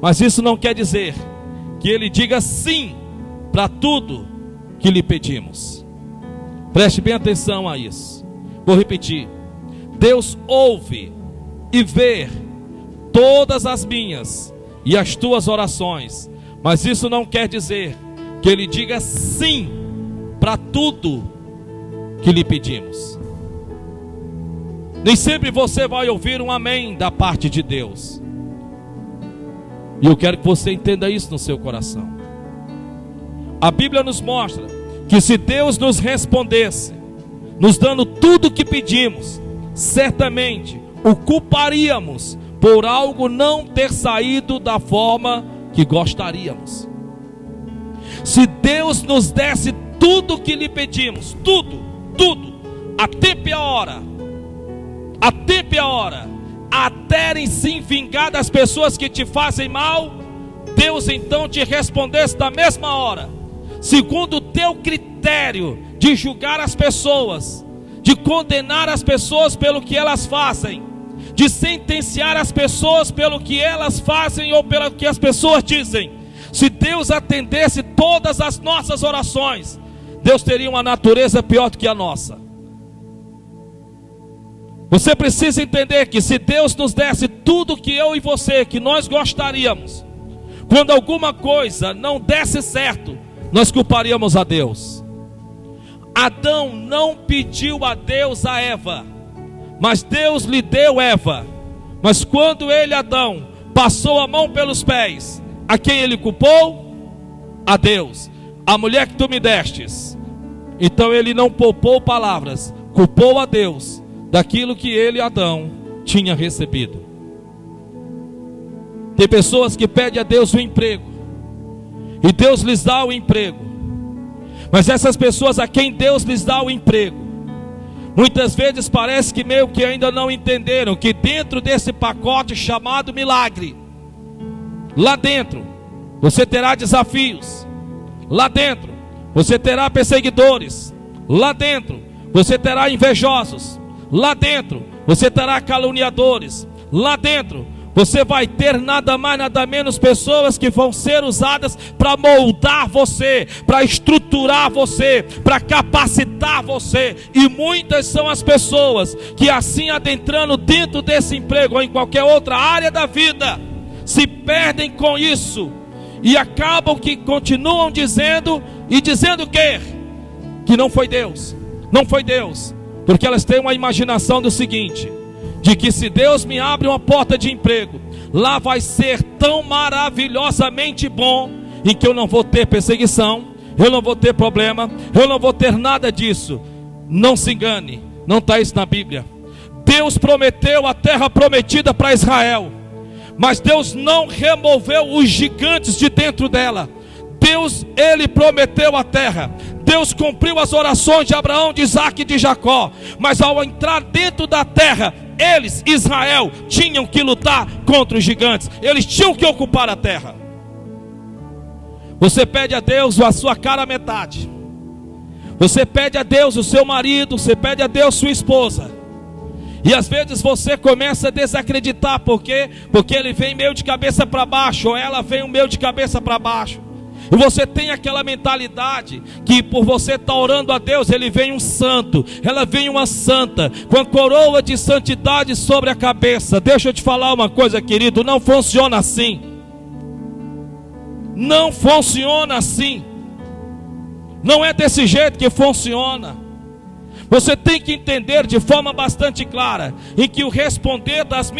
mas isso não quer dizer que ele diga sim para tudo que lhe pedimos. Preste bem atenção a isso. Vou repetir: Deus ouve e vê todas as minhas e as tuas orações, mas isso não quer dizer que ele diga sim para tudo que lhe pedimos. Nem sempre você vai ouvir um amém da parte de Deus. E eu quero que você entenda isso no seu coração. A Bíblia nos mostra que se Deus nos respondesse, nos dando tudo o que pedimos, certamente o culparíamos por algo não ter saído da forma que gostaríamos. Se Deus nos desse tudo o que lhe pedimos, tudo, a tempo e a hora, até em se vingar das pessoas que te fazem mal, Deus então te respondesse da mesma hora, segundo o teu critério de julgar as pessoas, de condenar as pessoas pelo que elas fazem, de sentenciar as pessoas pelo que elas fazem ou pelo que as pessoas dizem. Se Deus atendesse todas as nossas orações, Deus teria uma natureza pior do que a nossa. Você precisa entender que se Deus nos desse tudo que eu e você, que nós gostaríamos, quando alguma coisa não desse certo, nós culparíamos a Deus. Adão não pediu a Deus a Eva, mas Deus lhe deu Eva. Mas quando ele, Adão, passou a mão pelos pés, a quem ele culpou? A Deus. A mulher que tu me destes. Então ele não poupou palavras, culpou a Deus daquilo que ele, Adão, tinha recebido. Tem pessoas que pedem a Deus um emprego, e Deus lhes dá o emprego. Mas essas pessoas a quem Deus lhes dá o emprego, muitas vezes parece que meio que ainda não entenderam que dentro desse pacote chamado milagre, lá dentro você terá desafios, lá dentro você terá perseguidores, lá dentro você terá invejosos, lá dentro você terá caluniadores, lá dentro você vai ter nada mais, nada menos pessoas que vão ser usadas para moldar você, para estruturar você, para capacitar você. E muitas são as pessoas que assim adentrando dentro desse emprego ou em qualquer outra área da vida, se perdem com isso e acabam que continuam dizendo o quê? Que não foi Deus, não foi Deus, porque elas têm uma imaginação do seguinte: de que se Deus me abre uma porta de emprego, lá vai ser tão maravilhosamente bom, em que eu não vou ter perseguição, eu não vou ter problema, eu não vou ter nada disso. Não se engane, não está isso na Bíblia. Deus prometeu a terra prometida para Israel, mas Deus não removeu os gigantes de dentro dela. Deus, ele prometeu a terra. Deus cumpriu as orações de Abraão, de Isaac e de Jacó. Mas ao entrar dentro da terra, eles, Israel, tinham que lutar contra os gigantes. Eles tinham que ocupar a terra. Você pede a Deus a sua cara metade. Você pede a Deus o seu marido. Você pede a Deus sua esposa. E às vezes você começa a desacreditar. Por quê? Porque ele vem meio de cabeça para baixo, ou ela vem meio de cabeça para baixo. E você tem aquela mentalidade que por você estar orando a Deus, ele vem um santo, ela vem uma santa, com a coroa de santidade sobre a cabeça. Deixa eu te falar uma coisa, querido, não funciona assim. Não funciona assim. Não é desse jeito que funciona. Você tem que entender de forma bastante clara, em que o responder das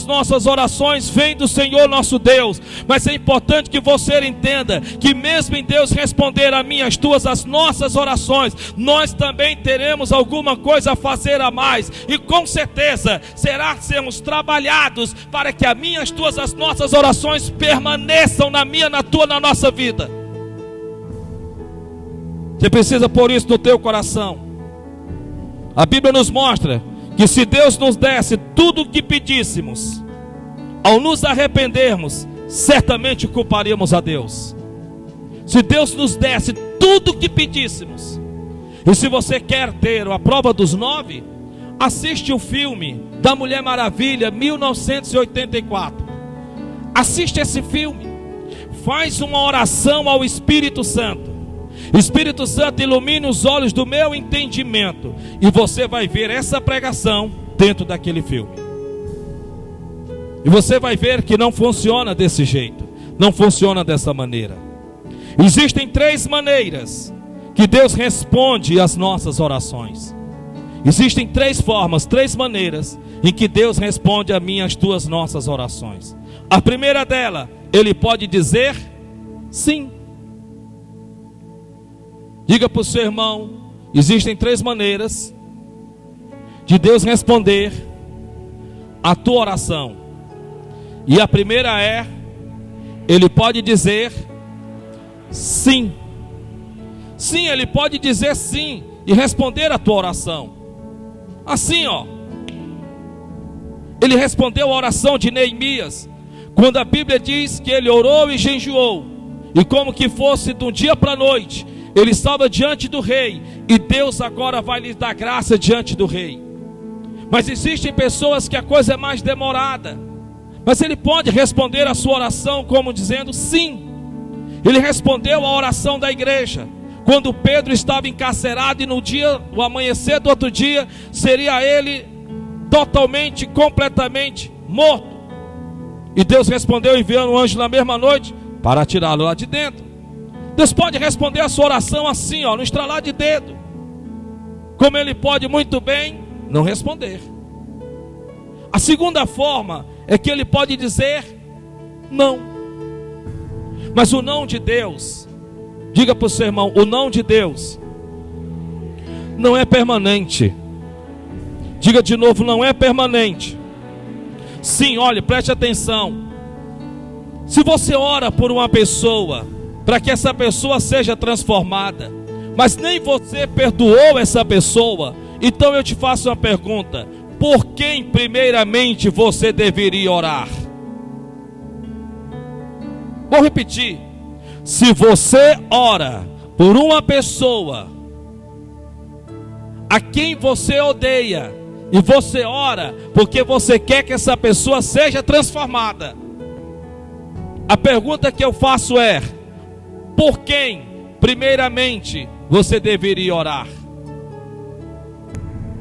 nossas orações vem do Senhor nosso Deus. Mas é importante que você entenda que mesmo em Deus responder as nossas orações, nós também teremos alguma coisa a fazer a mais. E com certeza seremos trabalhados para que as nossas orações permaneçam na minha, na tua, na nossa vida. Você precisa pôr isso no teu coração. A Bíblia nos mostra que se Deus nos desse tudo o que pedíssemos, ao nos arrependermos, certamente culparíamos a Deus. Se Deus nos desse tudo o que pedíssemos, e se você quer ter a prova dos 9, assiste o filme da Mulher Maravilha, 1984. Assiste esse filme, faz uma oração ao Espírito Santo. Espírito Santo, ilumine os olhos do meu entendimento, e você vai ver essa pregação dentro daquele filme. E você vai ver que não funciona desse jeito, não funciona dessa maneira. Existem 3 maneiras que Deus responde às nossas orações. Existem 3 formas, 3 maneiras em que Deus responde a minhas, tuas, nossas orações. A primeira dela, Ele pode dizer sim. Diga para o seu irmão: existem 3 maneiras de Deus responder a tua oração. E a primeira é, Ele pode dizer sim. Sim, Ele pode dizer sim e responder a tua oração. Assim, ó. Ele respondeu a oração de Neemias, quando a Bíblia diz que ele orou e jejuou, e como que fosse de um dia para a noite, ele estava diante do rei, e Deus agora vai lhe dar graça diante do rei. Mas existem pessoas que a coisa é mais demorada, mas ele pode responder a sua oração como dizendo sim. Ele respondeu a oração da igreja, quando Pedro estava encarcerado, e no amanhecer do outro dia, seria ele totalmente, completamente morto. E Deus respondeu enviando um anjo na mesma noite para tirá-lo lá de dentro. Deus pode responder a sua oração assim, no estralar de dedo. Como Ele pode muito bem não responder. A segunda forma é que Ele pode dizer não. Mas o não de Deus, diga para o seu irmão, o não de Deus não é permanente. Diga de novo, não é permanente. Sim, olhe, preste atenção. Se você ora por uma pessoa, para que essa pessoa seja transformada, mas nem você perdoou essa pessoa, então eu te faço uma pergunta: por quem primeiramente você deveria orar? Vou repetir. Se você ora por uma pessoa a quem você odeia, e você ora porque você quer que essa pessoa seja transformada, a pergunta que eu faço é: por quem primeiramente você deveria orar?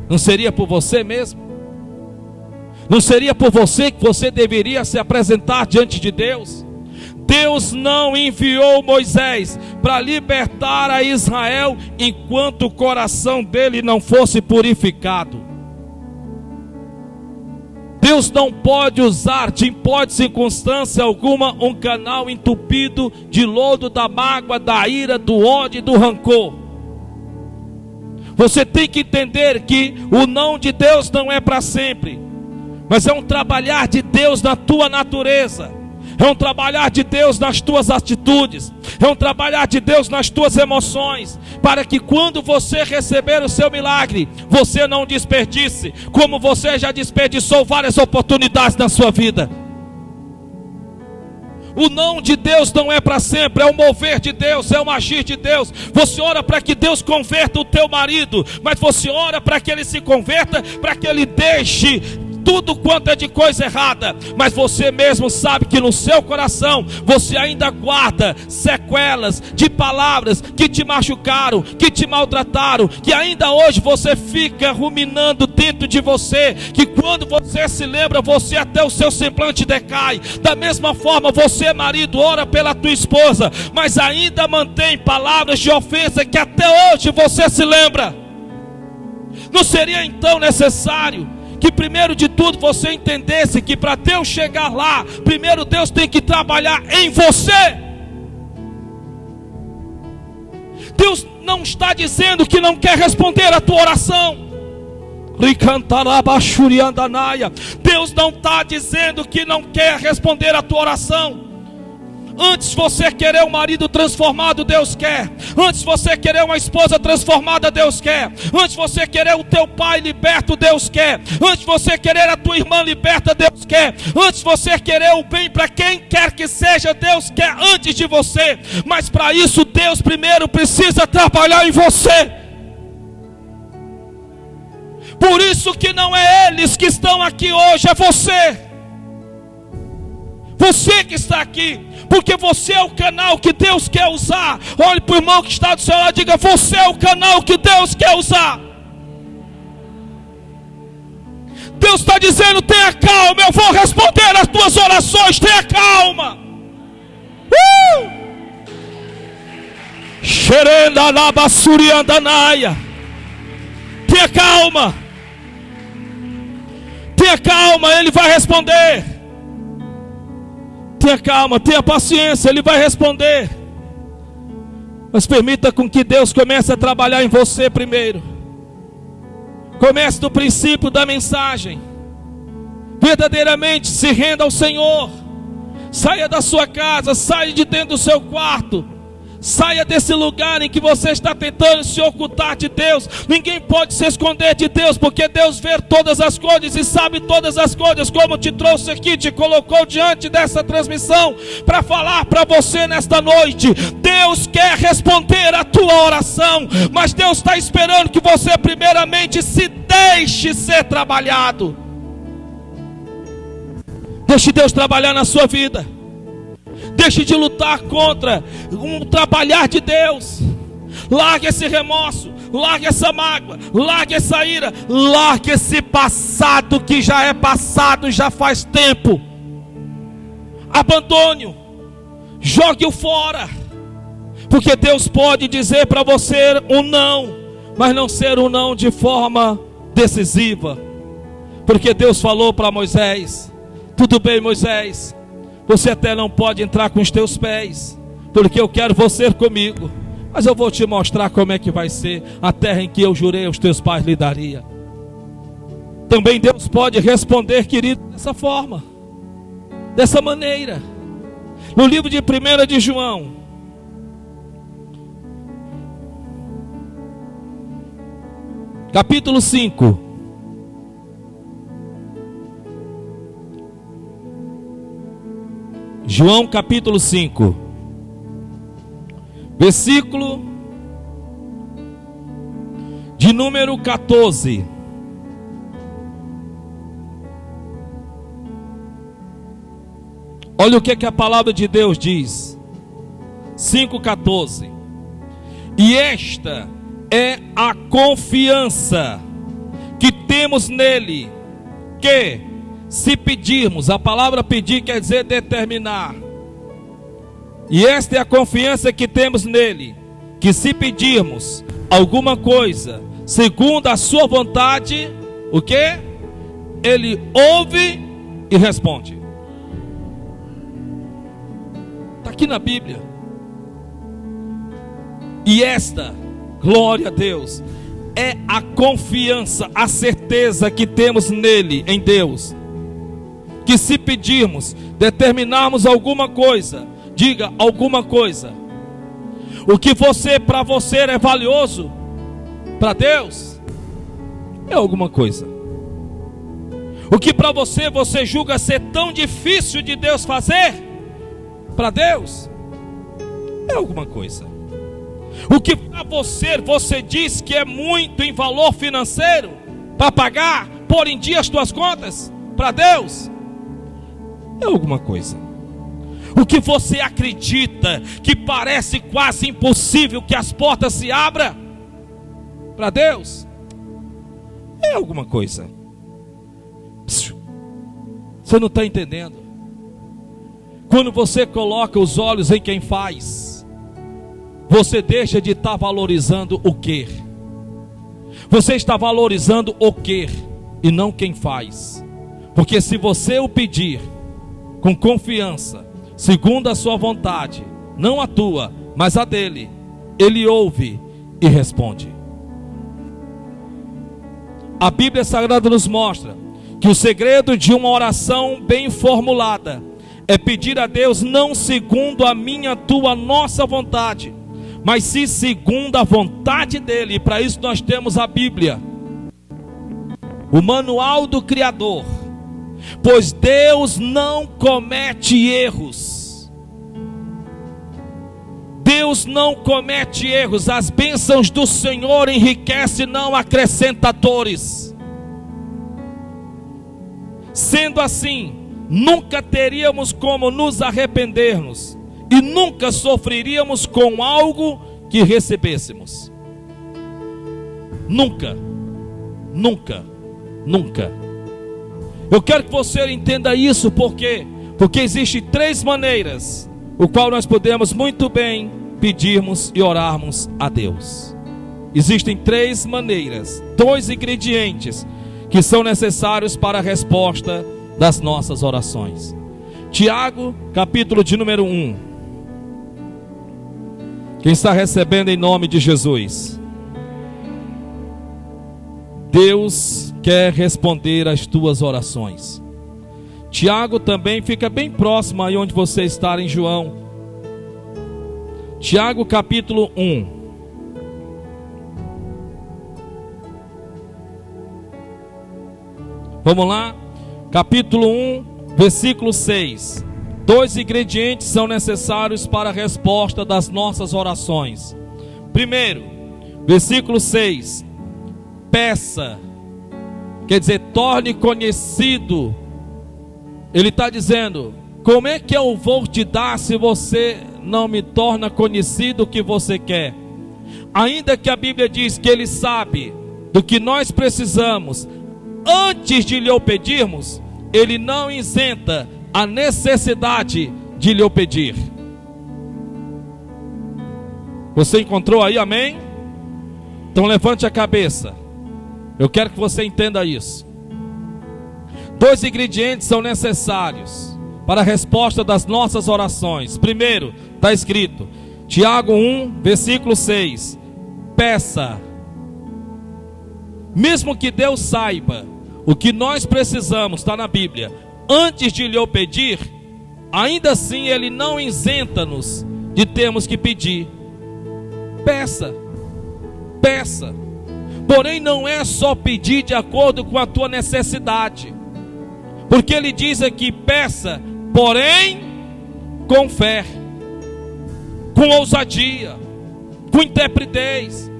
Não seria por você mesmo? Não seria por você que você deveria se apresentar diante de Deus? Deus não enviou Moisés para libertar a Israel enquanto o coração dele não fosse purificado. Deus não pode usar de hipótese e circunstância alguma um canal entupido de lodo da mágoa, da ira, do ódio e do rancor. Você tem que entender que o não de Deus não é para sempre, mas é um trabalhar de Deus na tua natureza. É um trabalhar de Deus nas tuas atitudes. É um trabalhar de Deus nas tuas emoções, para que quando você receber o seu milagre, você não desperdice, como você já desperdiçou várias oportunidades na sua vida. O não de Deus não é para sempre, é o mover de Deus, é o agir de Deus. Você ora para que Deus converta o teu marido, mas você ora para que ele se converta, para que ele deixe tudo quanto é de coisa errada, mas você mesmo sabe que no seu coração você ainda guarda sequelas de palavras que te machucaram, que te maltrataram, que ainda hoje você fica ruminando dentro de você, que quando você se lembra, você até o seu semblante decai. Da mesma forma, você, marido, ora pela tua esposa, mas ainda mantém palavras de ofensa que até hoje você se lembra. Não seria então necessário que primeiro de tudo você entendesse que para Deus chegar lá, primeiro Deus tem que trabalhar em você? Deus não está dizendo que não quer responder a tua oração. Deus não está dizendo que não quer responder a tua oração. Antes você querer um marido transformado, Deus quer. Antes você querer uma esposa transformada, Deus quer. Antes você querer o teu pai liberto, Deus quer. Antes você querer a tua irmã liberta, Deus quer. Antes você querer o bem para quem quer que seja, Deus quer antes de você. Mas para isso Deus primeiro precisa trabalhar em você. Por isso que não é eles que estão aqui hoje, é você. Você que está aqui, porque você é o canal que Deus quer usar. Olhe para o irmão que está do seu lado e diga: você é o canal que Deus quer usar. Deus está dizendo: tenha calma, eu vou responder as tuas orações, tenha calma. Tenha calma. Tenha calma, Ele vai responder. Tenha calma, tenha paciência, Ele vai responder. Mas permita com que Deus comece a trabalhar em você primeiro. Comece do princípio da mensagem. Verdadeiramente se renda ao Senhor. Saia da sua casa, saia de dentro do seu quarto. Saia desse lugar em que você está tentando se ocultar de Deus. Ninguém pode se esconder de Deus, porque Deus vê todas as coisas e sabe todas as coisas. Como te trouxe aqui, te colocou diante dessa transmissão para falar para você nesta noite. Deus quer responder a tua oração, mas Deus está esperando que você primeiramente se deixe ser trabalhado. Deixe Deus trabalhar na sua vida. Deixe de lutar contra um trabalhar de Deus. Largue esse remorso, largue essa mágoa, largue essa ira, largue esse passado que já é passado, já faz tempo. Abandone-o, jogue-o fora, porque Deus pode dizer para você um não, mas não ser um não de forma decisiva. Porque Deus falou para Moisés: tudo bem, Moisés, você até não pode entrar com os teus pés, porque eu quero você comigo, mas eu vou te mostrar como é que vai ser a terra em que eu jurei aos teus pais lhe daria. Também Deus pode responder, querido, dessa forma, dessa maneira. No livro de 1 de João, capítulo 5, João capítulo 5, versículo de número 14. Olha o que a palavra de Deus diz. 5,14. E esta é a confiança que temos nele, que se pedirmos, a palavra pedir quer dizer determinar. E esta é a confiança que temos nele, que se pedirmos alguma coisa segundo a sua vontade, o que? Ele ouve e responde. Está aqui na Bíblia. E esta, glória a Deus, é a confiança, a certeza que temos nele, em Deus, que se pedirmos, determinarmos alguma coisa, diga alguma coisa, o que para você é valioso, para Deus é alguma coisa. O que para você julga ser tão difícil de Deus fazer, para Deus é alguma coisa. O que para você diz que é muito em valor financeiro, para pagar, pôr em dia as tuas contas, para Deus é alguma coisa. O que você acredita que parece quase impossível que as portas se abram, para Deus é alguma coisa. Você não está entendendo? Quando você coloca os olhos em quem faz, você deixa de estar valorizando o quê? Você está valorizando o quê e não quem faz. Porque se você o pedir com confiança, segundo a sua vontade, não a tua, mas a dele, ele ouve e responde. A Bíblia Sagrada nos mostra que o segredo de uma oração bem formulada é pedir a Deus não segundo a minha, tua, nossa vontade, mas sim segundo a vontade dele. E para isso nós temos a Bíblia, o manual do Criador. Pois Deus não comete erros. Deus não comete erros. As bênçãos do Senhor enriquecem, não acrescenta dores. Sendo assim, nunca teríamos como nos arrependermos e nunca sofreríamos com algo que recebêssemos. Nunca, nunca, nunca. Eu quero que você entenda isso, porque existem 3 maneiras o qual nós podemos muito bem pedirmos e orarmos a Deus. Existem 3 maneiras, 2 ingredientes que são necessários para a resposta das nossas orações. Tiago, capítulo de número 1. Quem está recebendo em nome de Jesus? Deus quer responder às tuas orações. Tiago também fica bem próximo aí onde você está, em João. Tiago capítulo 1. Vamos lá, capítulo 1, versículo 6. 2 ingredientes são necessários para a resposta das nossas orações. Primeiro, versículo 6. Peça, quer dizer, torne conhecido. Ele está dizendo: como é que eu vou te dar se você não me torna conhecido o que você quer? Ainda que a Bíblia diz que Ele sabe do que nós precisamos antes de lhe o pedirmos, Ele não isenta a necessidade de lhe o pedir. Você encontrou aí, amém? Então levante a cabeça. Eu quero que você entenda isso. 2 ingredientes são necessários para a resposta das nossas orações. Primeiro, está escrito, Tiago 1, versículo 6. Peça. Mesmo que Deus saiba o que nós precisamos, está na Bíblia, antes de lhe o pedir, ainda assim Ele não isenta-nos de termos que pedir. Peça, peça. Porém não é só pedir de acordo com a tua necessidade, porque Ele diz aqui, peça, porém com fé, com ousadia, com intrepidez,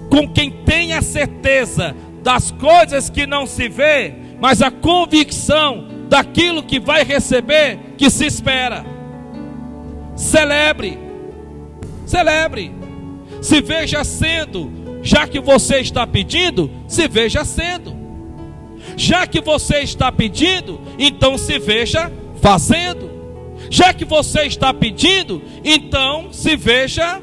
com quem tem a certeza das coisas que não se vê, mas a convicção daquilo que vai receber, que se espera. Celebre, celebre, se veja sendo, já que você está pedindo, se veja sendo. Já que você está pedindo, então se veja fazendo. Já que você está pedindo, então se veja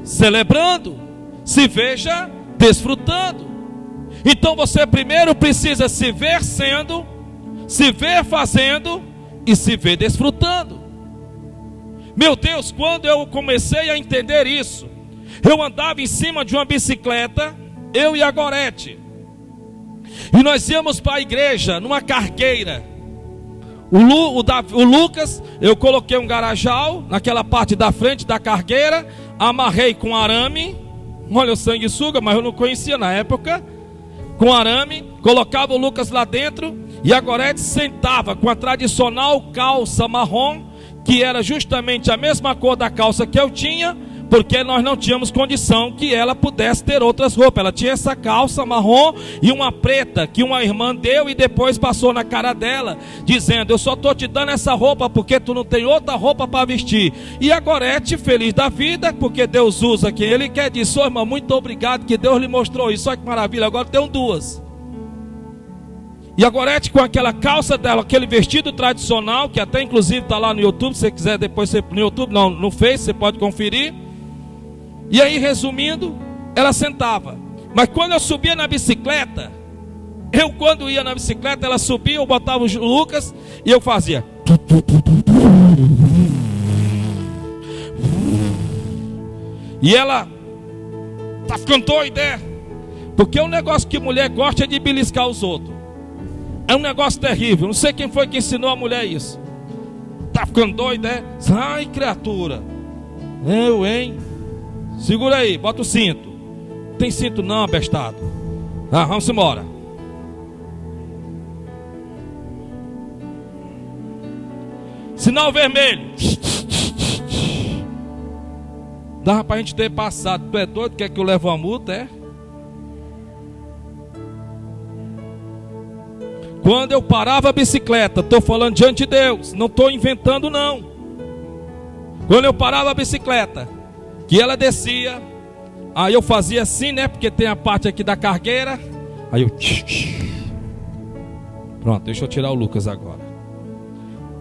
celebrando, se veja desfrutando. Então você primeiro precisa se ver sendo, se ver fazendo e se ver desfrutando. Meu Deus, quando eu comecei a entender isso, eu andava em cima de uma bicicleta, eu e a Gorete, e nós íamos para a igreja numa cargueira. O Lucas, eu coloquei um garajal naquela parte da frente da cargueira, amarrei com arame, olha o sanguessuga, mas eu não conhecia na época, com arame, colocava o Lucas lá dentro, e a Gorete sentava com a tradicional calça marrom, que era justamente a mesma cor da calça que eu tinha, porque nós não tínhamos condição que ela pudesse ter outras roupas. Ela tinha essa calça marrom e uma preta que uma irmã deu e depois passou na cara dela, dizendo, eu só estou te dando essa roupa porque tu não tem outra roupa para vestir. E a Gorete, feliz da vida, porque Deus usa quem Ele quer, disse, irmã, muito obrigado que Deus lhe mostrou isso, olha que maravilha, agora tem duas. E a Gorete com aquela calça dela, aquele vestido tradicional, que até inclusive está lá no YouTube, se você quiser depois, no YouTube, não, no Face, você pode conferir. E aí, resumindo, ela sentava. Mas quando eu subia na bicicleta, quando ia na bicicleta, ela subia, eu botava o Lucas e eu fazia. E ela tá ficando doida, porque o negócio que mulher gosta é de beliscar os outros. É um negócio terrível. Não sei quem foi que ensinou a mulher isso. Tá ficando doida, Ai, criatura. Eu, hein? Segura aí, bota o cinto. Não tem cinto não, abestado. Vamos embora. Sinal vermelho. Dava pra gente ter passado. Tu é doido? Quer que eu leve uma multa, é? Quando eu parava a bicicleta, estou falando diante de Deus, não estou inventando não. Quando eu parava a bicicleta, que ela descia, aí eu fazia assim, né? Porque tem a parte aqui da cargueira. Aí eu... Pronto, deixa eu tirar o Lucas agora.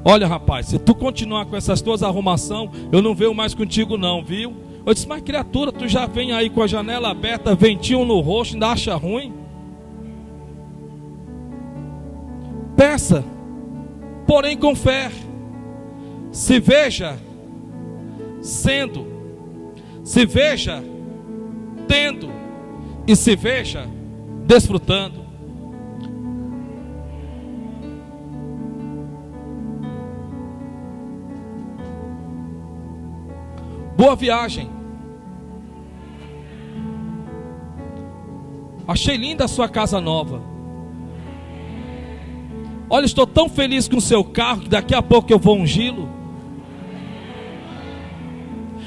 Olha, rapaz, se tu continuar com essas tuas arrumações, eu não venho mais contigo não, viu? Eu disse, mas criatura, tu já vem aí com a janela aberta, ventinho no rosto, ainda acha ruim? Peça, porém com fé. Se veja sendo, se veja tendo e se veja desfrutando. Boa viagem. Achei linda a sua casa nova. Olha, estou tão feliz com o seu carro que daqui a pouco eu vou ungí-lo.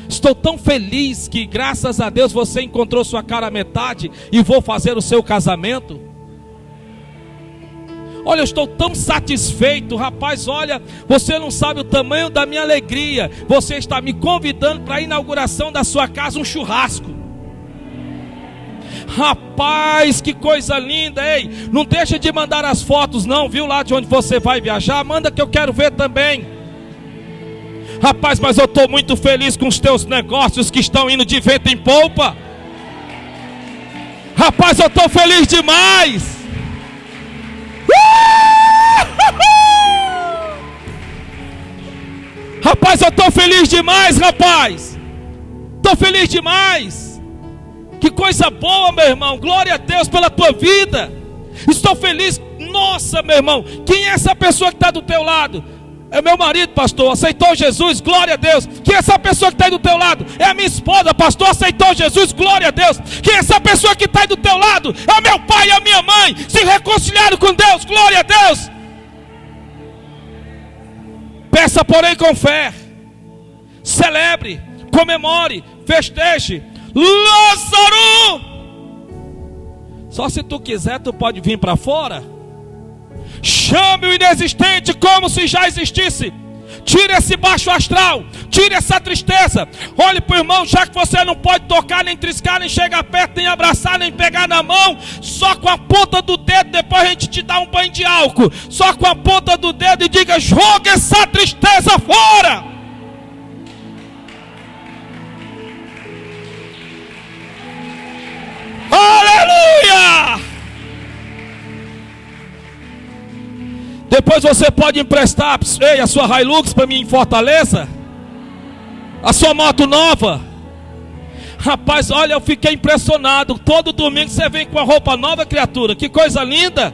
Estou tão feliz que graças a Deus você encontrou sua cara à metade e vou fazer o seu casamento. Olha, eu estou tão satisfeito, rapaz, olha, você não sabe o tamanho da minha alegria. Você está me convidando para a inauguração da sua casa, um churrasco. Rapaz, que coisa linda. Ei, não deixa de mandar as fotos não, viu, lá de onde você vai viajar. Manda que eu quero ver também. Rapaz, mas eu estou muito feliz com os teus negócios que estão indo de vento em polpa. Rapaz, eu estou feliz demais. Rapaz, eu estou feliz demais, rapaz. Estou feliz demais. Que coisa boa, meu irmão. Glória a Deus pela tua vida. Estou feliz. Nossa, meu irmão, quem é essa pessoa que está do teu lado? É meu marido, pastor, aceitou Jesus, glória a Deus. Quem é essa pessoa que está aí do teu lado? É a minha esposa, pastor, aceitou Jesus, glória a Deus. Quem é essa pessoa que está aí do teu lado? É o meu pai e a minha mãe, se reconciliaram com Deus, glória a Deus. Peça, porém, com fé. Celebre, comemore, festeje. Lázaro! Só se tu quiser, tu pode vir para fora. Chame o inexistente como se já existisse. Tire esse baixo astral, tire essa tristeza. Olhe para o irmão, já que você não pode tocar, nem triscar, nem chegar perto, nem abraçar, nem pegar na mão, só com a ponta do dedo, depois a gente te dá um banho de álcool. Só com a ponta do dedo e diga: joga essa tristeza fora. Aleluia! Depois você pode emprestar a sua Hilux para mim em Fortaleza, a sua moto nova. Rapaz, olha, eu fiquei impressionado. Todo domingo você vem com a roupa nova, criatura. Que coisa linda.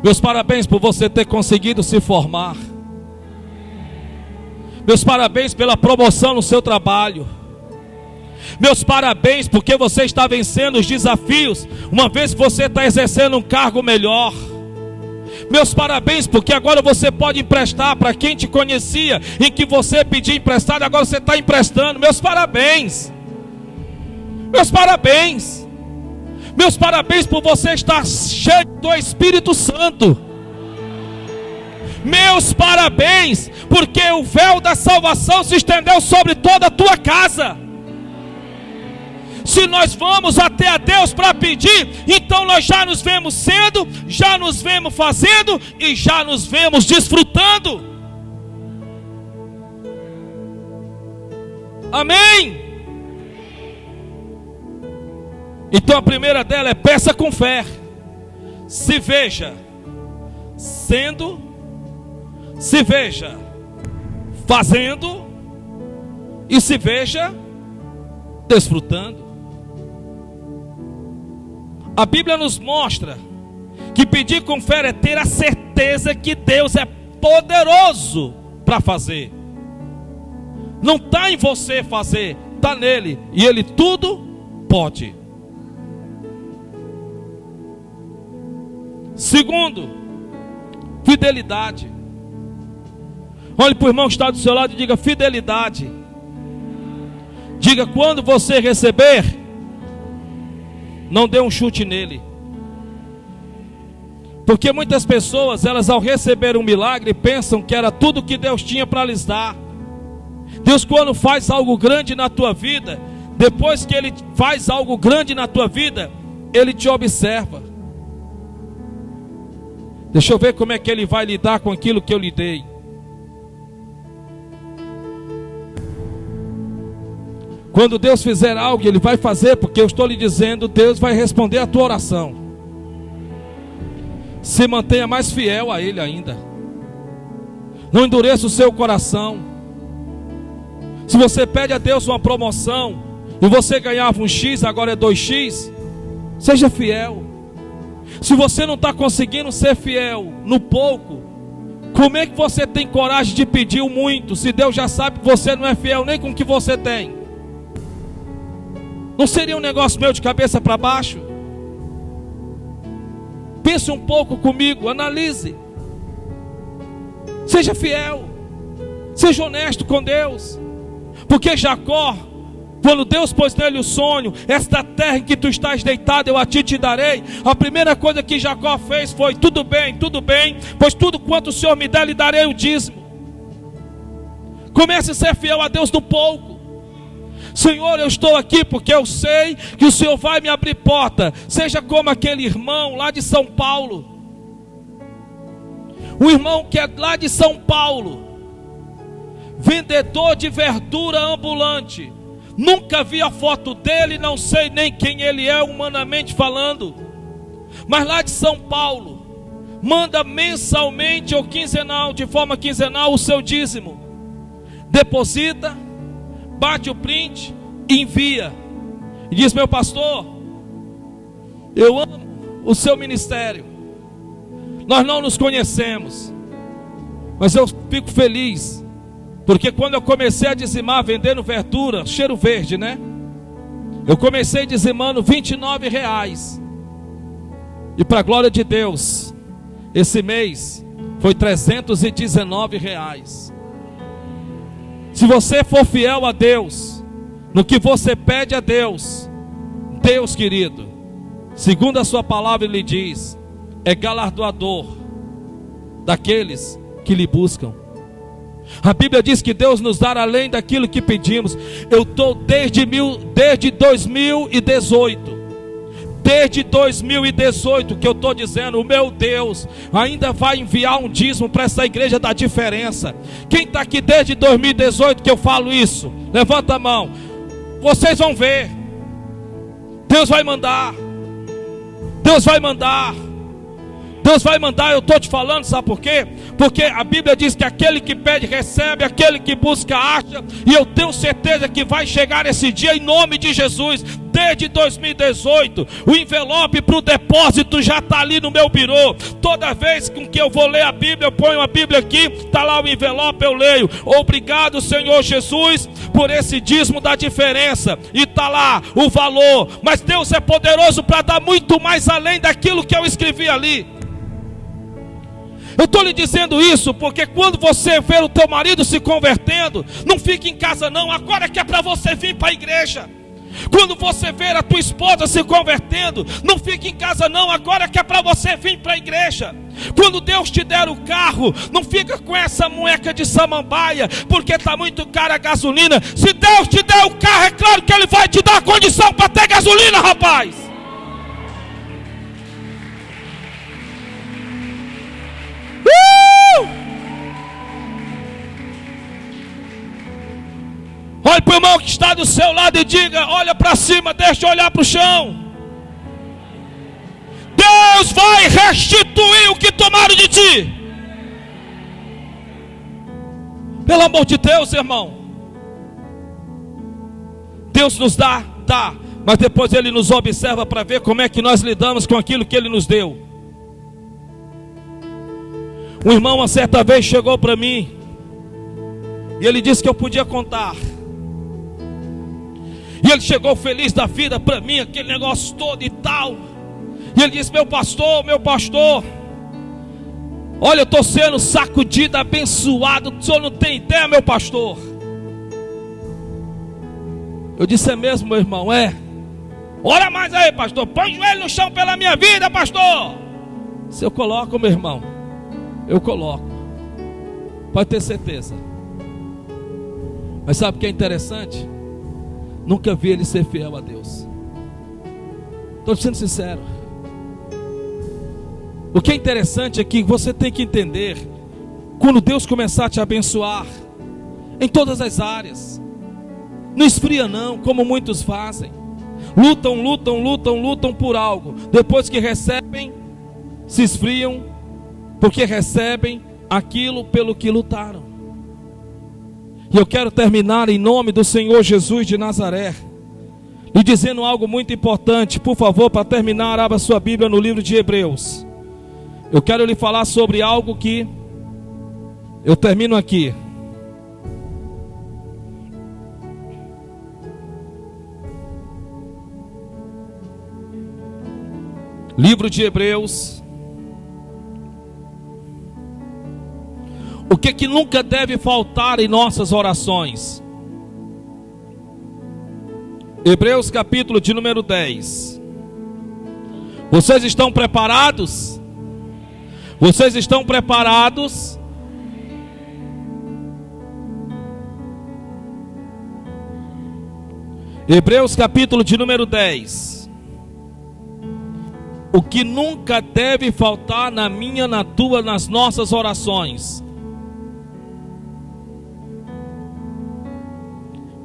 Meus parabéns por você ter conseguido se formar. Meus parabéns pela promoção no seu trabalho. Meus parabéns porque você está vencendo os desafios, uma vez que você está exercendo um cargo melhor. Meus parabéns porque agora você pode emprestar para quem te conhecia, em que você pedia emprestado, agora você está emprestando. Meus parabéns. Meus parabéns. Meus parabéns por você estar cheio do Espírito Santo. Meus parabéns porque o véu da salvação se estendeu sobre toda a tua casa. Se nós vamos até a Deus para pedir, então nós já nos vemos sendo, já nos vemos fazendo e já nos vemos desfrutando. Amém? Então a primeira dela é: peça com fé. Se veja sendo, se veja fazendo e se veja desfrutando. A Bíblia nos mostra que pedir com fé é ter a certeza que Deus é poderoso para fazer. Não está em você fazer, está nele, e ele tudo pode. Segundo, fidelidade. Olhe para o irmão que está do seu lado e diga: fidelidade. Diga: quando você receber, não dê um chute nele. Porque muitas pessoas, elas ao receber um milagre, pensam que era tudo que Deus tinha para lhes dar. Deus, quando faz algo grande na tua vida, depois que Ele faz algo grande na tua vida, Ele te observa. Deixa eu ver como é que Ele vai lidar com aquilo que eu lhe dei. Quando Deus fizer algo, Ele vai fazer, porque eu estou lhe dizendo, Deus vai responder a tua oração. Se mantenha mais fiel a Ele ainda. Não endureça o seu coração. Se você pede a Deus uma promoção e você ganhava um X, agora é 2X, seja fiel. Se você não está conseguindo ser fiel no pouco, como é que você tem coragem de pedir o muito, se Deus já sabe que você não é fiel nem com o que você tem? Não seria um negócio meu de cabeça para baixo? Pense um pouco comigo, analise. Seja fiel, seja honesto com Deus. Porque Jacó, quando Deus pôs nele o sonho: esta terra em que tu estás deitado eu a ti te darei, a primeira coisa que Jacó fez foi: tudo bem, pois tudo quanto o Senhor me der lhe darei o dízimo. Comece a ser fiel a Deus no pouco. Senhor, eu estou aqui porque eu sei que o Senhor vai me abrir porta. Seja como aquele irmão lá de São Paulo. O irmão que é lá de São Paulo, vendedor de verdura ambulante. Nunca vi a foto dele, não sei nem quem ele é humanamente falando. Mas lá de São Paulo, manda mensalmente ou quinzenal, de forma quinzenal, o seu dízimo. Deposita, bate o print, envia. E diz: meu pastor, eu amo o seu ministério. Nós não nos conhecemos, mas eu fico feliz, porque quando eu comecei a dizimar, vendendo verdura, cheiro verde, né? Eu comecei dizimando R$29. E para a glória de Deus, esse mês foi R$319. Se você for fiel a Deus, no que você pede a Deus, Deus, querido, segundo a sua palavra Ele diz, é galardoador daqueles que lhe buscam. A Bíblia diz que Deus nos dá além daquilo que pedimos. Eu estou desde 2018. Desde 2018 que eu estou dizendo, o meu Deus ainda vai enviar um dízimo para essa igreja da diferença. Quem está aqui desde 2018 que eu falo isso? Levanta a mão. Vocês vão ver. Deus vai mandar. Deus vai mandar. Deus vai mandar, eu estou te falando, sabe por quê? Porque a Bíblia diz que aquele que pede recebe, aquele que busca acha. E eu tenho certeza que vai chegar esse dia em nome de Jesus. Desde 2018, o envelope para o depósito já está ali no meu birô. Toda vez que eu vou ler a Bíblia, eu ponho a Bíblia aqui, está lá o envelope, eu leio: obrigado, Senhor Jesus, por esse dízimo da diferença. E está lá o valor. Mas Deus é poderoso para dar muito mais além daquilo que eu escrevi ali. Eu estou lhe dizendo isso porque quando você ver o teu marido se convertendo, não fique em casa não, agora que é para você vir para a igreja. Quando você ver a tua esposa se convertendo, não fique em casa não, agora que é para você vir para a igreja. Quando Deus te der o carro, não fica com essa moeca de samambaia, porque está muito cara a gasolina. Se Deus te der o carro, é claro que Ele vai te dar condição para ter gasolina, rapaz. Olhe para o irmão que está do seu lado e diga: olha para cima, deixa eu olhar para o chão. Deus vai restituir o que tomaram de ti. Pelo amor de Deus, irmão. Deus nos dá, mas depois Ele nos observa para ver como é que nós lidamos com aquilo que Ele nos deu. Um irmão uma certa vez chegou para mim e ele disse que eu podia contar. E ele chegou feliz da vida para mim, aquele negócio todo e tal. E ele disse: meu pastor, olha, eu estou sendo sacudido, abençoado. O senhor não tem ideia, meu pastor. Eu disse: é mesmo, meu irmão? É. Ora mais aí, pastor. Põe o joelho no chão pela minha vida, pastor. Se eu coloco, meu irmão, eu coloco. Pode ter certeza. Mas sabe o que é interessante? Nunca vi ele ser fiel a Deus. Estou sendo sincero. O que é interessante é que você tem que entender, quando Deus começar a te abençoar em todas as áreas, não esfria não, como muitos fazem. Lutam por algo. Depois que recebem, se esfriam, porque recebem aquilo pelo que lutaram. E eu quero terminar em nome do Senhor Jesus de Nazaré, lhe dizendo algo muito importante. Por favor, para terminar, abra sua Bíblia no livro de Hebreus. Eu quero lhe falar sobre algo que eu termino aqui. Livro de Hebreus. O que nunca deve faltar em nossas orações? Hebreus capítulo de número 10. Vocês estão preparados? Vocês estão preparados? Hebreus capítulo de número 10. O que nunca deve faltar na minha, na tua, nas nossas orações.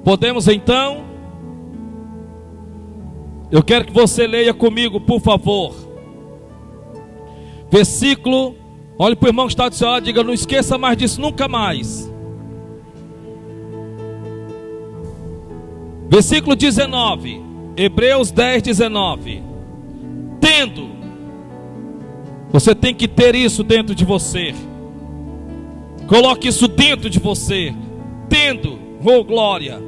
Podemos então? Eu quero que você leia comigo, por favor. Versículo, olhe para o irmão que está do seu lado, diga: não esqueça mais disso, nunca mais. Versículo 19, Hebreus 10, 19. Tendo, você tem que ter isso dentro de você. Coloque isso dentro de você. Tendo, oh glória,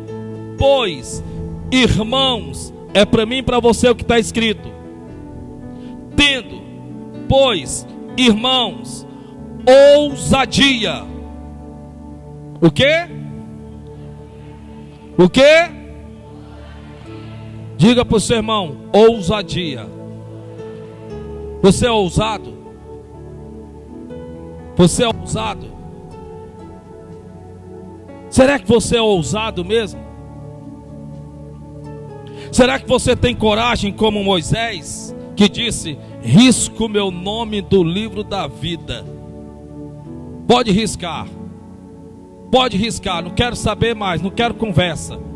pois, irmãos, é para mim e para você o que está escrito. Tendo, pois, irmãos, ousadia. O quê? O quê? Diga para o seu irmão: ousadia. Você é ousado? Você é ousado? Será que você é ousado mesmo? Será que você tem coragem como Moisés, que disse: risco meu nome do livro da vida? Pode riscar. Pode riscar, não quero saber mais, não quero conversa.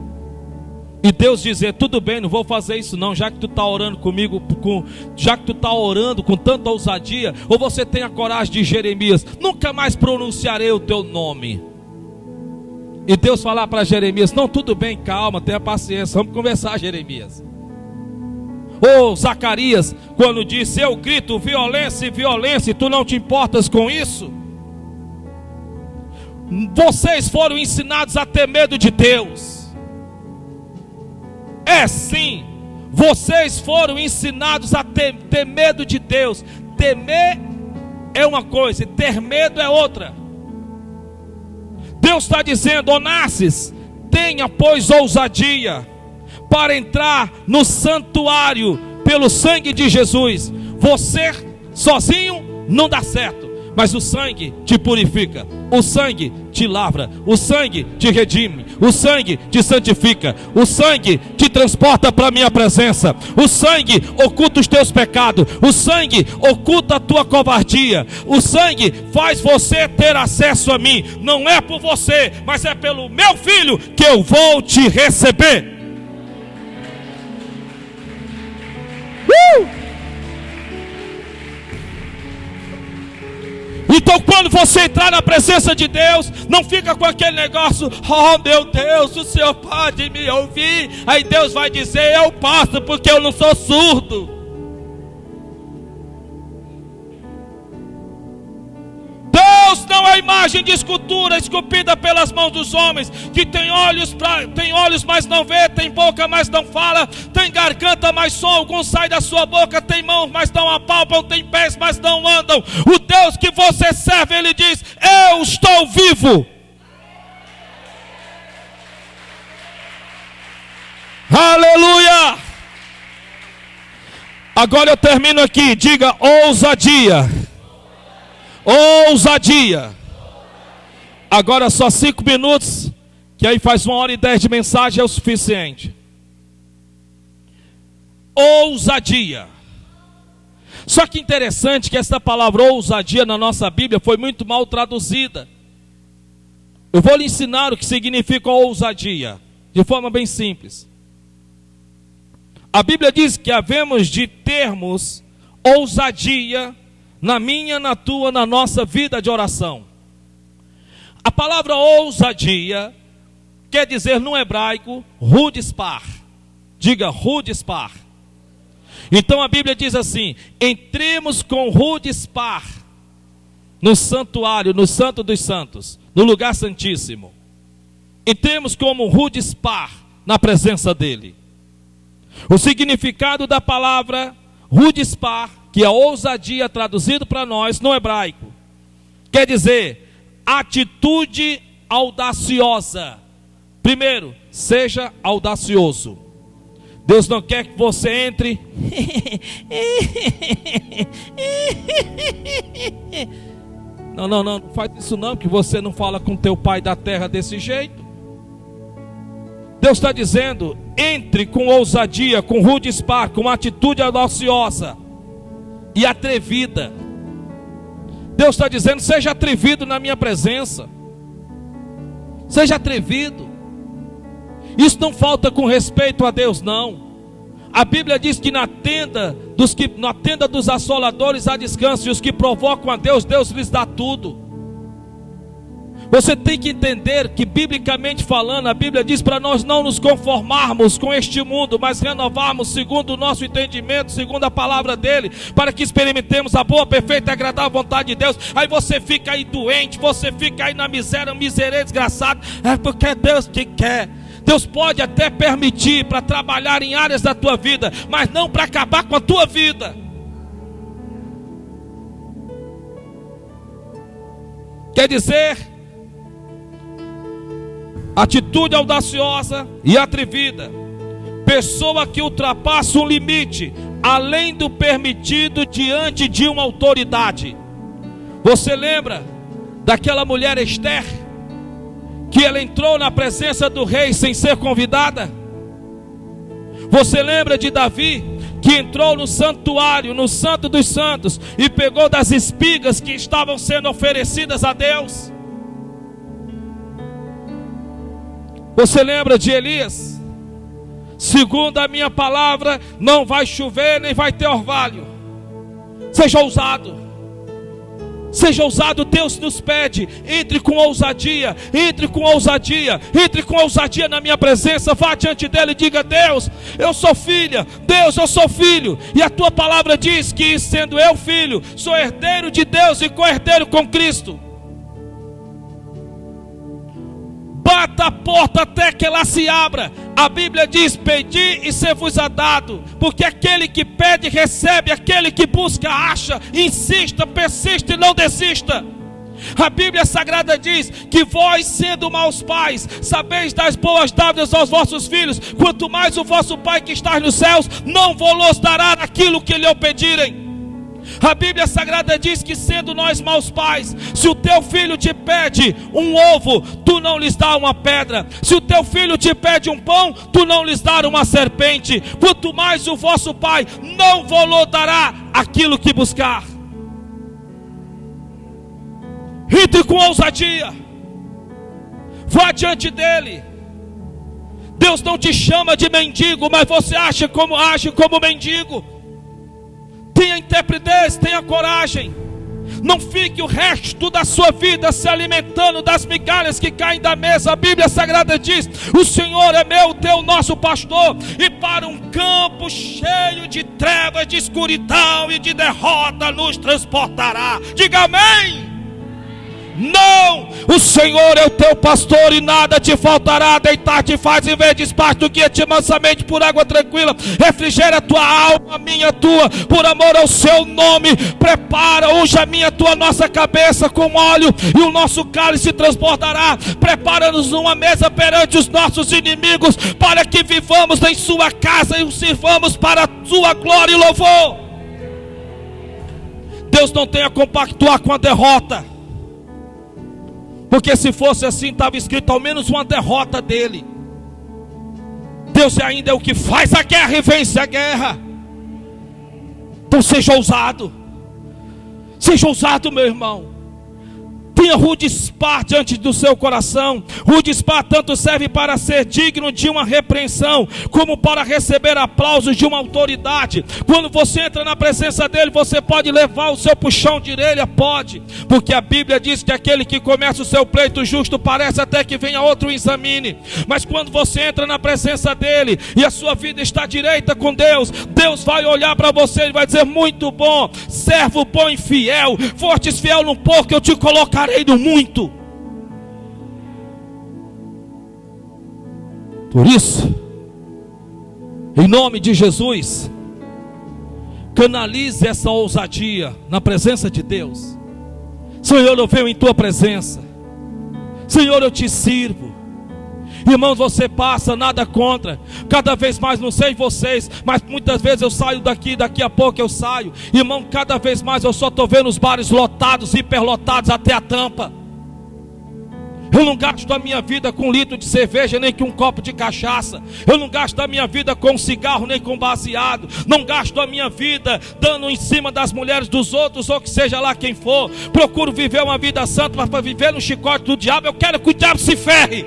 E Deus dizer: tudo bem, não vou fazer isso não, já que tu está orando comigo, já que tu está orando com tanta ousadia. Ou você tem a coragem de Jeremias: nunca mais pronunciarei o teu nome. E Deus falar para Jeremias: não, tudo bem, calma, tenha paciência, vamos conversar, Jeremias. Ou Zacarias, quando disse: eu grito violência e violência, e tu não te importas com isso? Vocês foram ensinados a ter medo de Deus. É sim, vocês foram ensinados a ter medo de Deus. Temer é uma coisa, ter medo é outra. Deus está dizendo: Onassis, tenha pois ousadia para entrar no santuário pelo sangue de Jesus. Você sozinho não dá certo, mas o sangue te purifica, o sangue te lavra, o sangue te redime, o sangue te santifica, o sangue te transporta para a minha presença, o sangue oculta os teus pecados, o sangue oculta a tua covardia, o sangue faz você ter acesso a mim. Não é por você, mas é pelo meu filho que eu vou te receber. Então quando você entrar na presença de Deus, não fica com aquele negócio: oh meu Deus, o Senhor pode me ouvir? Aí Deus vai dizer: eu posso, porque eu não sou surdo. Deus não é imagem de escultura esculpida pelas mãos dos homens, que tem olhos, mas não vê, tem boca, mas não fala, tem garganta, mas som algum sai da sua boca, tem mãos, mas não apalpam, tem pés, mas não andam. O Deus que você serve, Ele diz: eu estou vivo. Aleluia! Agora eu termino aqui. Diga: ousadia. Ousadia. Agora só 5 minutos, que aí faz 1h10 de mensagem, é o suficiente. Ousadia. Só que interessante que essa palavra ousadia na nossa Bíblia foi muito mal traduzida. Eu vou lhe ensinar o que significa ousadia, de forma bem simples. A Bíblia diz que havemos de termos ousadia na minha, na tua, na nossa vida de oração. A palavra ousadia quer dizer no hebraico rudispar. Diga: rudispar. Então a Bíblia diz assim: entremos com rudispar no santuário, no santo dos santos, no lugar santíssimo. Entremos como rudispar na presença dele. O significado da palavra rudispar, que é ousadia traduzido para nós no hebraico, quer dizer atitude audaciosa. Primeiro, seja audacioso. Deus não quer que você entre não faz isso não, que você não fala com teu pai da terra desse jeito. Deus está dizendo: entre com ousadia, com rude espar, com atitude audaciosa e atrevida. Deus está dizendo: seja atrevido na minha presença. Seja atrevido. Isso não falta com respeito a Deus, não. A Bíblia diz que na tenda dos assoladores há descanso, e os que provocam a Deus, Deus lhes dá tudo. Você tem que entender que, biblicamente falando, a Bíblia diz para nós não nos conformarmos com este mundo, mas renovarmos segundo o nosso entendimento, segundo a palavra dele, para que experimentemos a boa, perfeita e agradável vontade de Deus. Aí você fica aí doente, você fica aí na miséria, miserê desgraçado, é porque é Deus que quer. Deus pode até permitir para trabalhar em áreas da tua vida, mas não para acabar com a tua vida. Quer dizer, atitude audaciosa e atrevida, pessoa que ultrapassa um limite além do permitido diante de uma autoridade. Você lembra daquela mulher Esther, que ela entrou na presença do rei sem ser convidada? Você lembra de Davi, que entrou no santuário, no santo dos santos, e pegou das espigas que estavam sendo oferecidas a Deus? Você lembra de Elias? Segundo a minha palavra, não vai chover nem vai ter orvalho. Seja ousado. Seja ousado, Deus nos pede: entre com ousadia, entre com ousadia, entre com ousadia na minha presença. Vá diante dele e diga: Deus, eu sou filha, Deus, eu sou filho, e a tua palavra diz que, sendo eu filho, sou herdeiro de Deus e co-herdeiro com Cristo. Bata a porta até que ela se abra. A Bíblia diz: pedi e ser-vos-á dado, porque aquele que pede recebe, aquele que busca acha. Insista, persista e não desista. A Bíblia Sagrada diz que vós, sendo maus pais, sabeis dar boas dádivas aos vossos filhos, quanto mais o vosso Pai que está nos céus não vos dará aquilo que lhe pedirem. A Bíblia Sagrada diz que, sendo nós maus pais, se o teu filho te pede um ovo, tu não lhes dá uma pedra. Se o teu filho te pede um pão, tu não lhes dá uma serpente. Quanto mais o vosso Pai não vos dará aquilo que buscar. Entre com ousadia. Vá diante dele. Deus não te chama de mendigo, mas você age como mendigo. Tenha intrepidez, tenha coragem. Não fique o resto da sua vida se alimentando das migalhas que caem da mesa. A Bíblia Sagrada diz: o Senhor é meu, teu, nosso pastor, e para um campo cheio de trevas, de escuridão e de derrota nos transportará. Diga amém. Não, o Senhor é o teu pastor e nada te faltará. Deitar-te faz em vez de espaço, guia-te mansamente por água tranquila. Refrigera a tua alma, a minha, a tua, por amor ao seu nome. Prepara, unge a minha, a tua, nossa cabeça com óleo, e o nosso cálice transbordará. Prepara-nos uma mesa perante os nossos inimigos, para que vivamos em sua casa e o sirvamos para a sua glória e louvor. Deus não tem a compactuar com a derrota, porque se fosse assim, estava escrito ao menos uma derrota dele. Deus ainda é o que faz a guerra e vence a guerra. Então seja ousado. Seja ousado, meu irmão. Tenha rude espar diante do seu coração. Rude espar tanto serve para ser digno de uma repreensão, como para receber aplausos de uma autoridade. Quando você entra na presença dele, você pode levar o seu puxão de orelha, pode, porque a Bíblia diz que aquele que começa o seu pleito justo parece até que venha outro e examine. Mas quando você entra na presença dele e a sua vida está direita com Deus, Deus vai olhar para você e vai dizer: muito bom, servo bom e fiel, fortes fiel no pouco, eu te colocarei no muito. Por isso, em nome de Jesus, canalize essa ousadia na presença de Deus. Senhor, eu venho em tua presença. Senhor, eu te sirvo. Irmãos, você passa, nada contra. Cada vez mais, não sei vocês, mas muitas vezes eu saio daqui a pouco eu saio. Irmão, cada vez mais eu só estou vendo os bares lotados, hiperlotados até a tampa. Eu não gasto a minha vida com 1 litro de cerveja, nem com um copo de cachaça. Eu não gasto a minha vida com cigarro, nem com baseado. Não gasto a minha vida dando em cima das mulheres dos outros, ou que seja lá quem for. Procuro viver uma vida santa, mas para viver no chicote do diabo, eu quero que o diabo se ferre.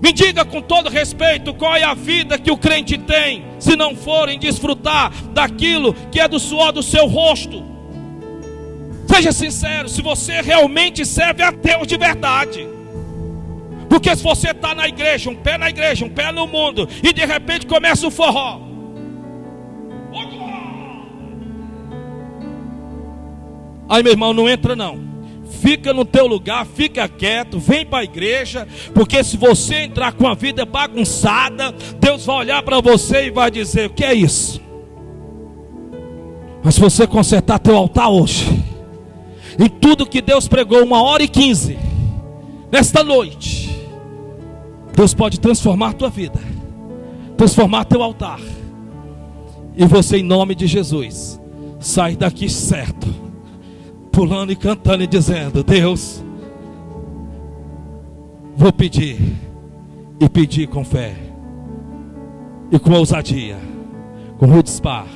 Me diga com todo respeito, qual é a vida que o crente tem, se não for em desfrutar daquilo que é do suor do seu rosto? Seja sincero, se você realmente serve a Deus de verdade. Porque se você está na igreja, um pé na igreja, um pé no mundo, e de repente começa o forró, aí meu irmão, não entra não. Fica no teu lugar, fica quieto, vem para a igreja, porque se você entrar com a vida bagunçada, Deus vai olhar para você e vai dizer: o que é isso? Mas se você consertar teu altar hoje, em tudo que Deus pregou 1h15, nesta noite, Deus pode transformar a tua vida, transformar teu altar, e você, em nome de Jesus, sai daqui certo, pulando e cantando e dizendo: Deus, vou pedir, e pedir com fé, e com ousadia, com rudispar,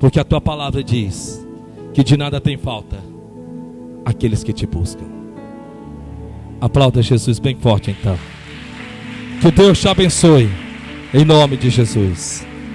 porque a tua palavra diz que de nada tem falta aqueles que te buscam. Aplauda Jesus bem forte então. Que Deus te abençoe, em nome de Jesus.